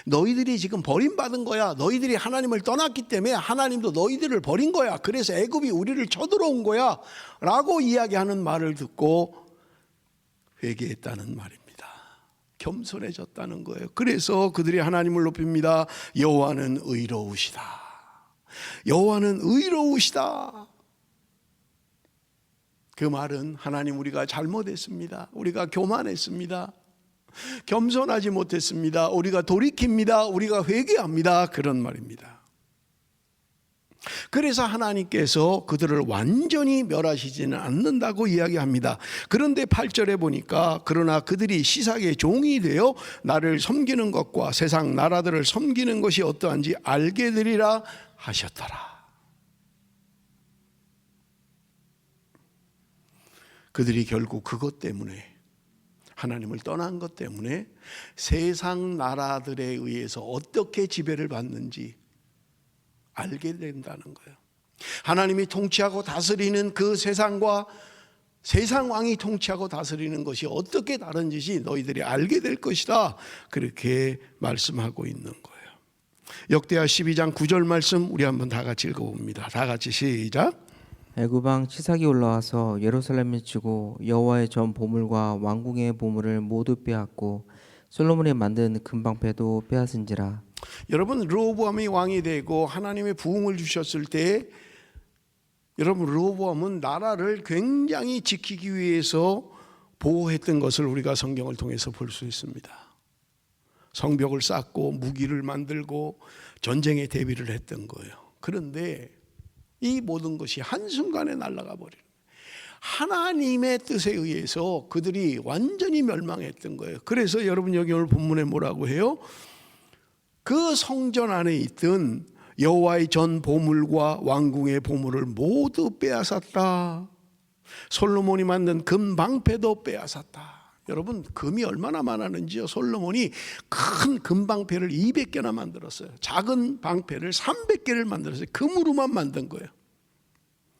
너희들이 지금 버림받은 거야. 너희들이 하나님을 떠났기 때문에 하나님도 너희들을 버린 거야. 그래서 애굽이 우리를 쳐들어온 거야 라고 이야기하는 말을 듣고 회개했다는 말입니다. 겸손해졌다는 거예요. 그래서 그들이 하나님을 높입니다. 여호와는 의로우시다. 여호와는 의로우시다. 그 말은 하나님, 우리가 잘못했습니다. 우리가 교만했습니다. 겸손하지 못했습니다. 우리가 돌이킵니다. 우리가 회개합니다. 그런 말입니다. 그래서 하나님께서 그들을 완전히 멸하시지는 않는다고 이야기합니다. 그런데 8절에 보니까 그러나 그들이 시삭의 종이 되어 나를 섬기는 것과 세상 나라들을 섬기는 것이 어떠한지 알게 되리라 하셨더라. 그들이 결국 그것 때문에, 하나님을 떠난 것 때문에 세상 나라들에 의해서 어떻게 지배를 받는지 알게 된다는 거예요. 하나님이 통치하고 다스리는 그 세상과 세상 왕이 통치하고 다스리는 것이 어떻게 다른 짓이 너희들이 알게 될 것이다, 그렇게 말씀하고 있는 거예요. 역대하 12장 9절 말씀 우리 한번 다 같이 읽어봅니다. 다 같이 시작. 애굽 왕 시삭이 올라와서 예루살렘을 치고 여호와의 전 보물과 왕궁의 보물을 모두 빼앗고 솔로몬이 만든 금방패도 빼앗은지라. 여러분, 르호보암이 왕이 되고 하나님의 부흥을 주셨을 때, 여러분, 르호보암은 나라를 굉장히 지키기 위해서 보호했던 것을 우리가 성경을 통해서 볼 수 있습니다. 성벽을 쌓고 무기를 만들고 전쟁에 대비를 했던 거예요. 그런데 이 모든 것이 한순간에 날아가 버리는, 하나님의 뜻에 의해서 그들이 완전히 멸망했던 거예요. 그래서 여러분, 여기 오늘 본문에 뭐라고 해요? 그 성전 안에 있던 여호와의 전 보물과 왕궁의 보물을 모두 빼앗았다. 솔로몬이 만든 금 방패도 빼앗았다. 여러분, 금이 얼마나 많았는지요. 솔로몬이 큰 금방패를 200개나 만들었어요. 작은 방패를 300개를 만들었어요. 금으로만 만든 거예요.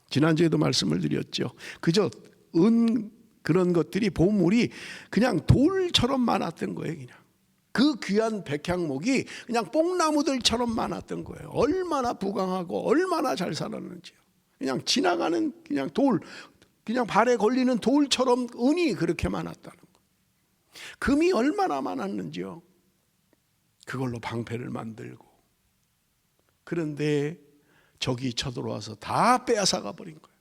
지난주에도 말씀을 드렸죠. 그저 그런 것들이, 보물이 그냥 돌처럼 많았던 거예요. 그냥 그 귀한 백향목이 그냥 뽕나무들처럼 많았던 거예요. 얼마나 부강하고 얼마나 잘 살았는지요. 그냥 지나가는 그냥 돌, 그냥 발에 걸리는 돌처럼 은이 그렇게 많았다는 거예요. 금이 얼마나 많았는지요. 그걸로 방패를 만들고 그런데 적이 쳐들어와서 다 빼앗아가 버린 거예요.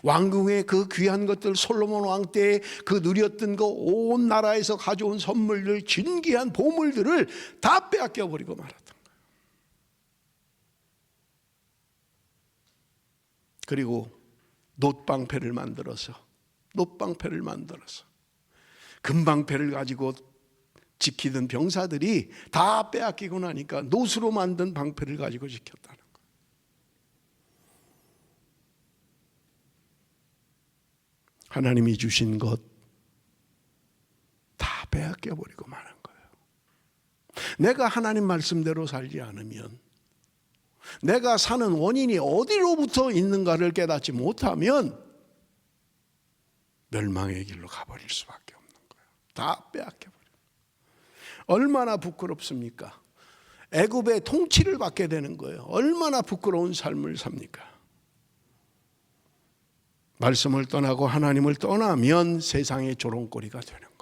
왕궁의 그 귀한 것들, 솔로몬 왕 때 그 누렸던 거, 온 나라에서 가져온 선물들, 진귀한 보물들을 다 빼앗겨 버리고 말았던 거예요. 그리고 놋방패를 만들어서 금방패를 가지고 지키던 병사들이 다 빼앗기고 나니까 놋으로 만든 방패를 가지고 지켰다는 거예요. 하나님이 주신 것 다 빼앗겨 버리고 마는 거예요. 내가 하나님 말씀대로 살지 않으면, 내가 사는 원인이 어디로부터 있는가를 깨닫지 못하면 멸망의 길로 가버릴 수밖에 없는 거예요. 다 빼앗겨 버려요. 얼마나 부끄럽습니까? 애굽의 통치를 받게 되는 거예요. 얼마나 부끄러운 삶을 삽니까? 말씀을 떠나고 하나님을 떠나면 세상의 조롱거리가 되는 거예요.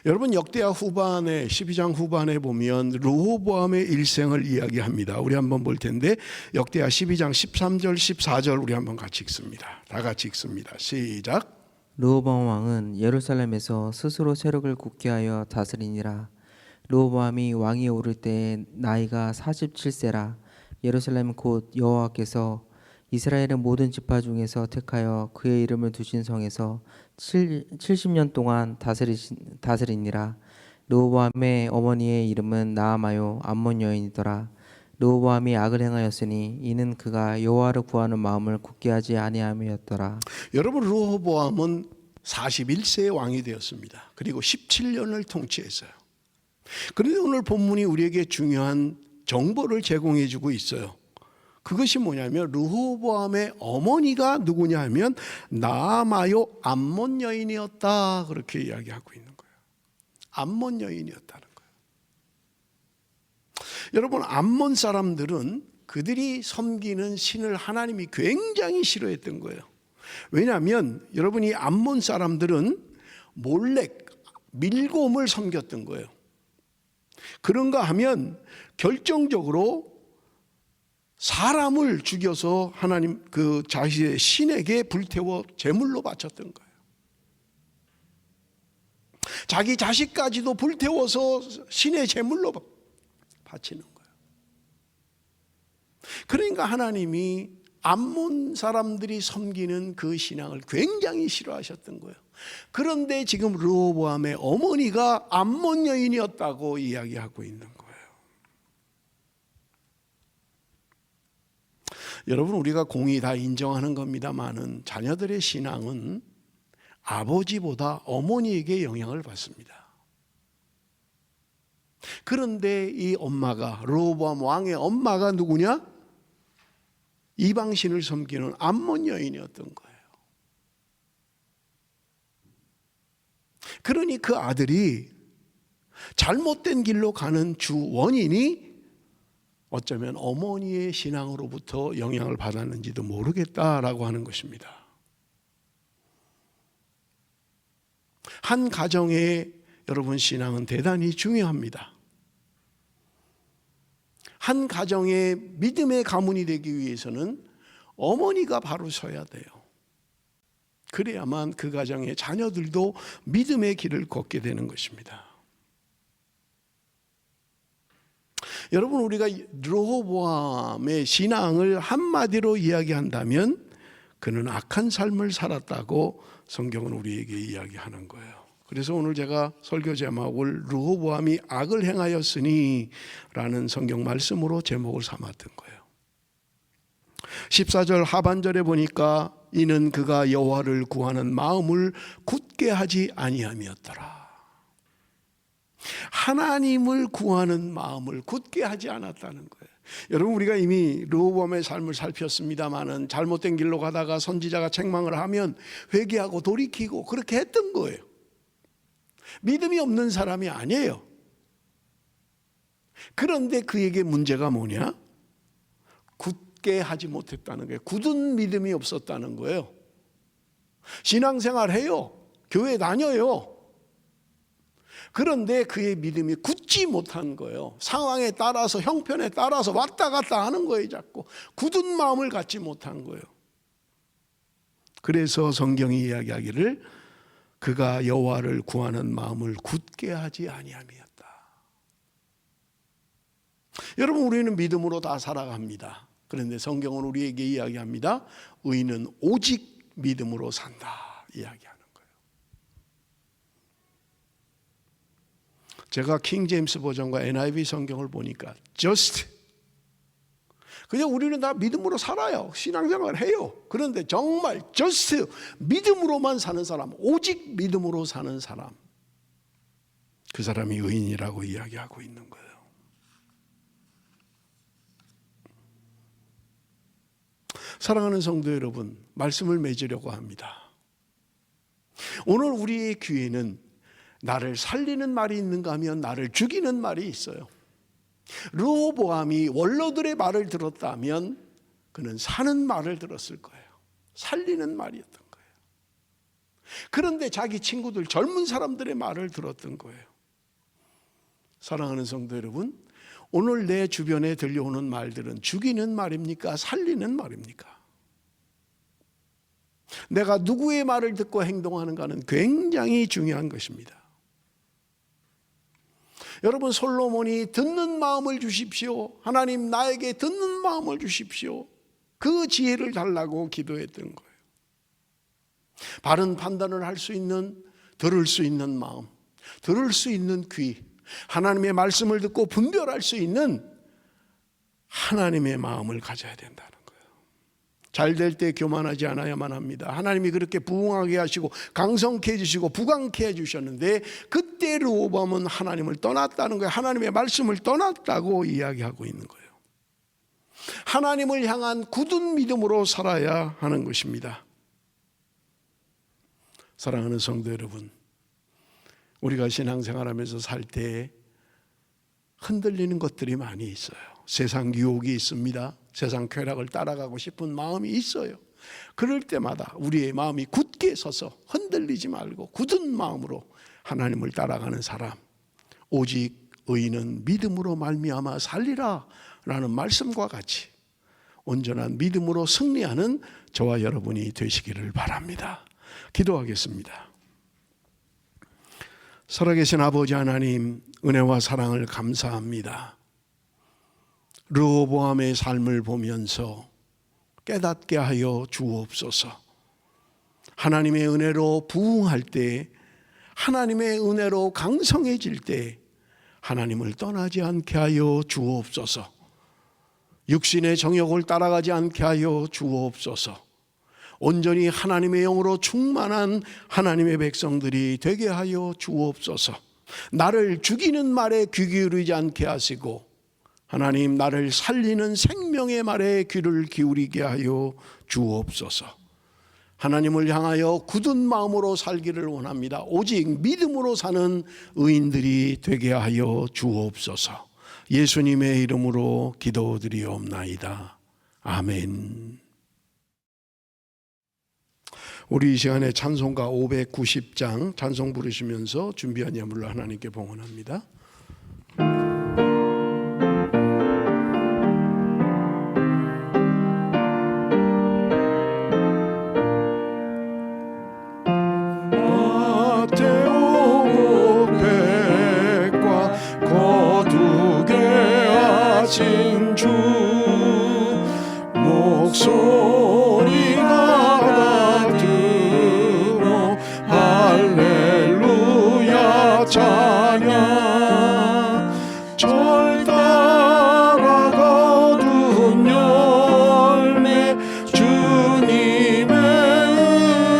여러분, 역대하 후반에 12장 후반에 보면 르호보암의 일생을 이야기합니다. 우리 한번 볼 텐데 역대하 12장 13절 14절 우리 한번 같이 읽습니다. 다 같이 읽습니다. 시작. 르호보암 왕은 예루살렘에서 스스로 세력을 굳게 하여 다스리니라. 르호보암이 왕이 오를 때 나이가 47세라. 예루살렘 곧 여호와께서 이스라엘의 모든 지파 중에서 택하여 그의 이름을 두신 성에서 70년 동안 다스리니라. 르호보암의 어머니의 이름은 나아마요 암몬 여인이더라. 르호보암이 악을 행하였으니 이는 그가 여호와를 구하는 마음을 굳게 하지 아니함이었더라. 여러분, 르호보암은 41세의 왕이 되었습니다. 그리고 17년을 통치했어요. 그런데 오늘 본문이 우리에게 중요한 정보를 제공해 주고 있어요. 그것이 뭐냐면 르호보암의 어머니가 누구냐 하면 나아마요 암몬 여인이었다, 그렇게 이야기하고 있는 거예요. 암몬 여인이었다는 거예요. 여러분, 암몬 사람들은 그들이 섬기는 신을 하나님이 굉장히 싫어했던 거예요. 왜냐하면 여러분, 이 암몬 사람들은 몰렉, 밀곰을 섬겼던 거예요. 그런가 하면 결정적으로 사람을 죽여서 하나님 그 자신의 신에게 불태워 제물로 바쳤던 거예요. 자기 자식까지도 불태워서 신의 제물로 바치는 거예요. 그러니까 하나님이 암몬 사람들이 섬기는 그 신앙을 굉장히 싫어하셨던 거예요. 그런데 지금 르호보암의 어머니가 암몬 여인이었다고 이야기하고 있는 거예요. 여러분, 우리가 공히 다 인정하는 겁니다만은 자녀들의 신앙은 아버지보다 어머니에게 영향을 받습니다. 그런데 이 엄마가, 르호보암 왕의 엄마가 누구냐? 이방신을 섬기는 암몬 여인이었던 거예요. 그러니 그 아들이 잘못된 길로 가는 주 원인이 어쩌면 어머니의 신앙으로부터 영향을 받았는지도 모르겠다라고 하는 것입니다. 한 가정의 여러분 신앙은 대단히 중요합니다. 한 가정의 믿음의 가문이 되기 위해서는 어머니가 바로 서야 돼요. 그래야만 그 가정의 자녀들도 믿음의 길을 걷게 되는 것입니다. 여러분, 우리가 르호보암의 신앙을 한마디로 이야기한다면 그는 악한 삶을 살았다고 성경은 우리에게 이야기하는 거예요. 그래서 오늘 제가 설교 제목을 르호보암이 악을 행하였으니 라는 성경 말씀으로 제목을 삼았던 거예요. 14절 하반절에 보니까 이는 그가 여호와를 구하는 마음을 굳게 하지 아니함이었더라. 하나님을 구하는 마음을 굳게 하지 않았다는 거예요. 여러분, 우리가 이미 르호보암의 삶을 살폈습니다마는 잘못된 길로 가다가 선지자가 책망을 하면 회개하고 돌이키고 그렇게 했던 거예요. 믿음이 없는 사람이 아니에요. 그런데 그에게 문제가 뭐냐? 굳게 하지 못했다는 거예요. 굳은 믿음이 없었다는 거예요. 신앙생활 해요. 교회 다녀요. 그런데 그의 믿음이 굳지 못한 거예요. 상황에 따라서, 형편에 따라서 왔다 갔다 하는 거예요. 자꾸 굳은 마음을 갖지 못한 거예요. 그래서 성경이 이야기하기를 그가 여호와를 구하는 마음을 굳게 하지 아니함이었다. 여러분, 우리는 믿음으로 다 살아갑니다. 그런데 성경은 우리에게 이야기합니다. 의인은 오직 믿음으로 산다 이야기하는 거예요. 제가 킹 제임스 버전과 NIV 성경을 보니까 just, 그냥 우리는 다 믿음으로 살아요. 신앙생활을 해요. 그런데 정말 just 믿음으로만 사는 사람, 오직 믿음으로 사는 사람, 그 사람이 의인이라고 이야기하고 있는 거예요. 사랑하는 성도 여러분, 말씀을 맺으려고 합니다. 오늘 우리의 귀에는 나를 살리는 말이 있는가 하면 나를 죽이는 말이 있어요. 르호보암이 원로들의 말을 들었다면 그는 사는 말을 들었을 거예요. 살리는 말이었던 거예요. 그런데 자기 친구들, 젊은 사람들의 말을 들었던 거예요. 사랑하는 성도 여러분, 오늘 내 주변에 들려오는 말들은 죽이는 말입니까? 살리는 말입니까? 내가 누구의 말을 듣고 행동하는가는 굉장히 중요한 것입니다. 여러분, 솔로몬이 듣는 마음을 주십시오. 하나님, 나에게 듣는 마음을 주십시오. 그 지혜를 달라고 기도했던 거예요. 바른 판단을 할 수 있는, 들을 수 있는 마음, 들을 수 있는 귀, 하나님의 말씀을 듣고 분별할 수 있는 하나님의 마음을 가져야 된다는 거예요. 잘 될 때 교만하지 않아야만 합니다. 하나님이 그렇게 부흥하게 하시고 강성케 해주시고 부강케 해주셨는데 그때 르호보암은 하나님을 떠났다는 거예요. 하나님의 말씀을 떠났다고 이야기하고 있는 거예요. 하나님을 향한 굳은 믿음으로 살아야 하는 것입니다. 사랑하는 성도 여러분, 우리가 신앙생활하면서 살 때 흔들리는 것들이 많이 있어요. 세상 유혹이 있습니다. 세상 쾌락을 따라가고 싶은 마음이 있어요. 그럴 때마다 우리의 마음이 굳게 서서 흔들리지 말고 굳은 마음으로 하나님을 따라가는 사람, 오직 의인은 믿음으로 말미암아 살리라 라는 말씀과 같이 온전한 믿음으로 승리하는 저와 여러분이 되시기를 바랍니다. 기도하겠습니다. 살아계신 아버지 하나님, 은혜와 사랑을 감사합니다. 르호보암의 삶을 보면서 깨닫게 하여 주옵소서. 하나님의 은혜로 부흥할 때, 하나님의 은혜로 강성해질 때 하나님을 떠나지 않게 하여 주옵소서. 육신의 정욕을 따라가지 않게 하여 주옵소서. 온전히 하나님의 영으로 충만한 하나님의 백성들이 되게 하여 주옵소서. 나를 죽이는 말에 귀 기울이지 않게 하시고 하나님, 나를 살리는 생명의 말에 귀를 기울이게 하여 주옵소서. 하나님을 향하여 굳은 마음으로 살기를 원합니다. 오직 믿음으로 사는 의인들이 되게 하여 주옵소서. 예수님의 이름으로 기도드리옵나이다. 아멘. 우리 이 시간에 찬송가 590장 찬송 부르시면서 준비한 예물로 하나님께 봉헌합니다. 마테오 백과 거두게 하신 주 목소리가 닿들어 할렐루야 찬양 절 따라 거둔 열매 주님의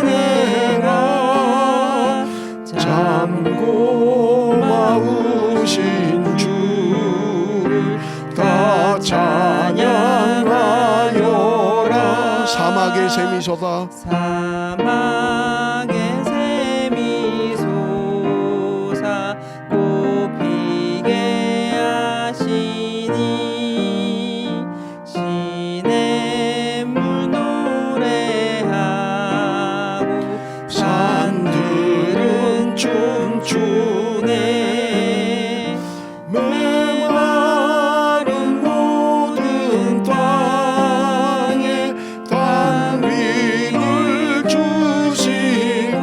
은혜라 참 고마우신 주를 다 찬양하여라. 사막의 샘이 솟아 사막의 샘이 솟아 꽃피게 하시니 시냇물 노래하고 산들은 춤추네 메마른 모든 땅에 단비를 주시고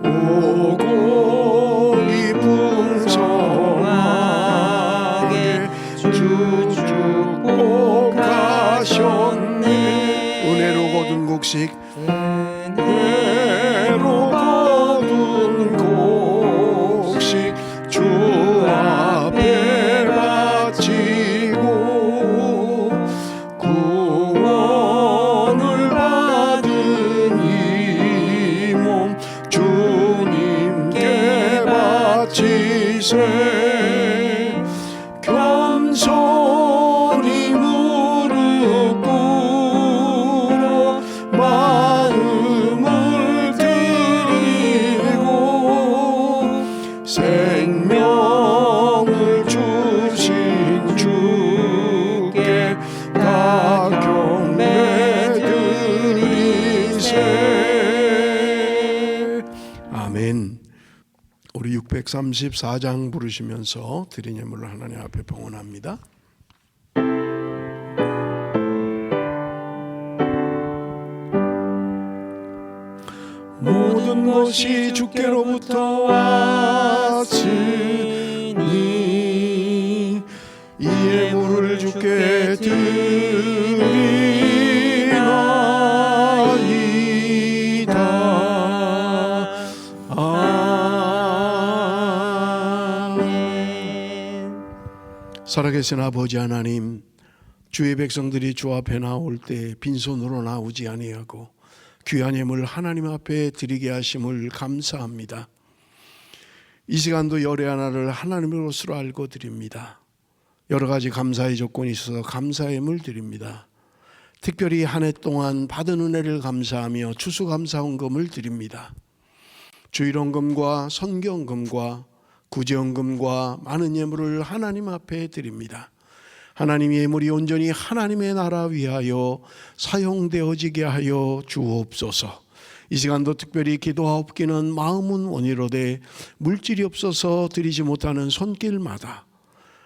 오곡이 풍성하게 주 축복하셨네. 은혜로 거둔 곡식 은혜로 거둔 곡식 주 앞에 바치고 구원을 받은 이 몸 주님께 바치세. 겸손히 무릎 꿇어 마음을 드리고 생명을 주신 주께 다 경배드리세. 아멘. 우리 634장 부르시면서 드린 예물을 하나님 앞에 봉헌합니다. 모든 것이 주께로부터 왔으니 이 예물을 주께 드리나이다. 아멘. 살아계신 아버지 하나님, 주의 백성들이 주 앞에 나올 때 빈손으로 나오지 아니하고 귀한 예물 하나님 앞에 드리게 하심을 감사합니다. 이 시간도 열의 하나를 하나님의 것으로 알고 드립니다. 여러 가지 감사의 조건이 있어서 감사의 예물 드립니다. 특별히 한 해 동안 받은 은혜를 감사하며 추수감사헌금을 드립니다. 주일헌금과 선교헌금과 구제헌금과 많은 예물을 하나님 앞에 드립니다. 하나님의 예물이 온전히 하나님의 나라 위하여 사용되어지게 하여 주옵소서. 이 시간도 특별히 기도하옵기는 마음은 원이로되 물질이 없어서 드리지 못하는 손길마다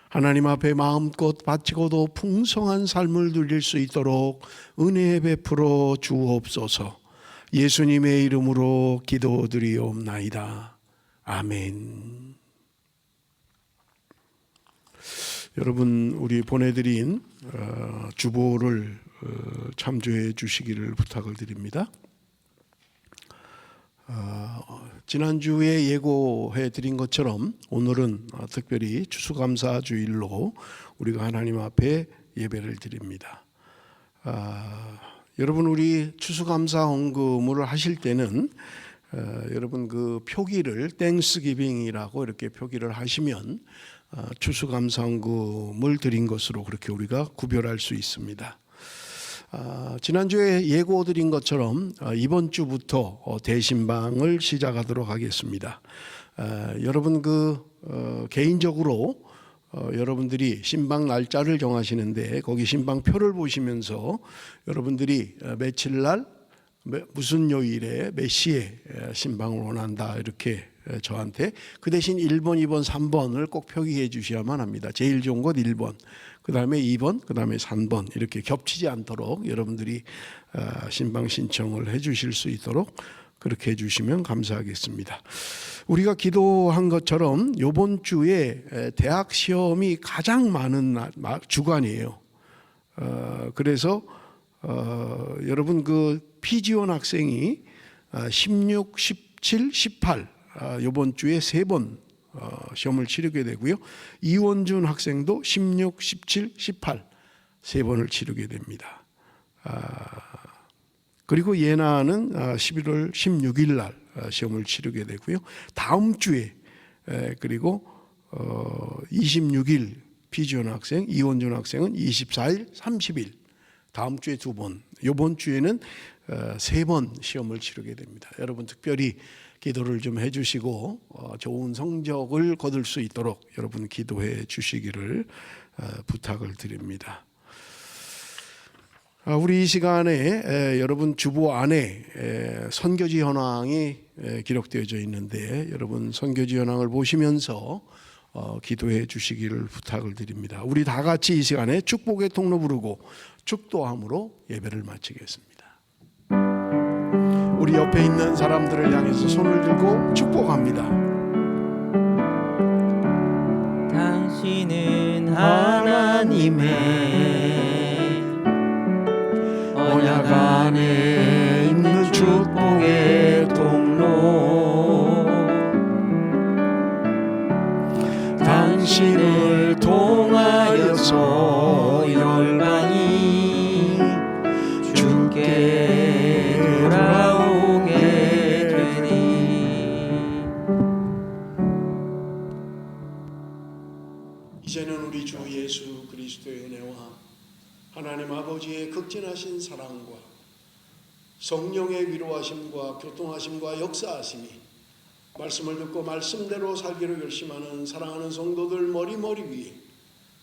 하나님 앞에 마음껏 바치고도 풍성한 삶을 누릴 수 있도록 은혜 베풀어 주옵소서. 예수님의 이름으로 기도드리옵나이다. 아멘. 여러분, 우리 보내드린 주보를 참조해 주시기를 부탁을 드립니다. 지난주에 예고해 드린 것처럼 오늘은 특별히 추수감사 주일로 우리가 하나님 앞에 예배를 드립니다. 여러분, 우리 추수감사 헌금을 하실 때는 여러분 그 표기를 땡스기빙이라고 이렇게 표기를 하시면 추수감사헌금을 드린 것으로 그렇게 우리가 구별할 수 있습니다. 지난주에 예고 드린 것처럼 이번 주부터 대신방을 시작하도록 하겠습니다. 여러분 개인적으로 여러분들이 신방 날짜를 정하시는데 거기 신방표를 보시면서 여러분들이 며칠 날 무슨 요일에 몇 시에 신방을 원한다 이렇게 저한테 그 대신 1번, 2번, 3번을 꼭 표기해 주셔야만 합니다. 제일 좋은 것 1번, 그 다음에 2번, 그 다음에 3번 이렇게 겹치지 않도록 여러분들이 신방 신청을 해 주실 수 있도록 그렇게 해주시면 감사하겠습니다. 우리가 기도한 것처럼 이번 주에 대학 시험이 가장 많은 주간이에요. 그래서 여러분 그 피지원 학생이 16, 17, 18 이번 주에 3번 시험을 치르게 되고요. 이원준 학생도 16, 17, 18 3번을 치르게 됩니다. 그리고 예나는 11월 16일 날 시험을 치르게 되고요. 다음 주에 그리고 26일 피지원 학생, 이원준 학생은 24일, 30일 다음 주에 2번, 이번 주에는 3번 시험을 치르게 됩니다. 여러분 특별히 기도를 좀 해주시고 좋은 성적을 거둘 수 있도록 여러분 기도해 주시기를 부탁을 드립니다. 우리 이 시간에 여러분 주보 안에 선교지 현황이 기록되어져 있는데 여러분 선교지 현황을 보시면서 기도해 주시기를 부탁을 드립니다. 우리 다 같이 이 시간에 축복의 통로 부르고 축도함으로 예배를 마치겠습니다. 우리 옆에 있는 사람들을 향해서 손을 들고 축복합니다. 당신은 하나님의 언약 안에 있는 축복의 통로, 당신을 통하여서 열방이 주께 돌아오게 되니. 이제는 우리 주 예수 그리스도의 은혜와 하나님 아버지의 극진하신 사랑과 성령의 위로하심과 교통하심과 역사하심이 말씀을 듣고 말씀대로 살기로 결심하는 사랑하는 성도들 머리머리 위에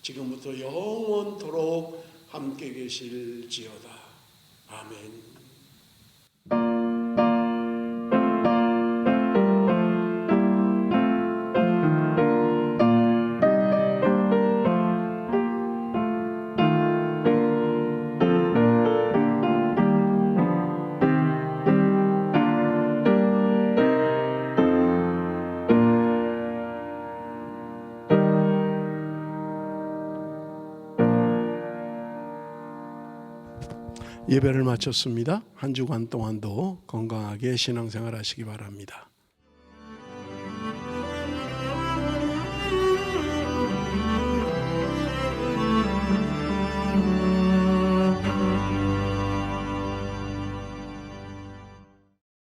지금부터 영원토록 함께 계실지어다. 아멘. 예배를 마쳤습니다. 한 주간 동안도 건강하게 신앙생활 하시기 바랍니다.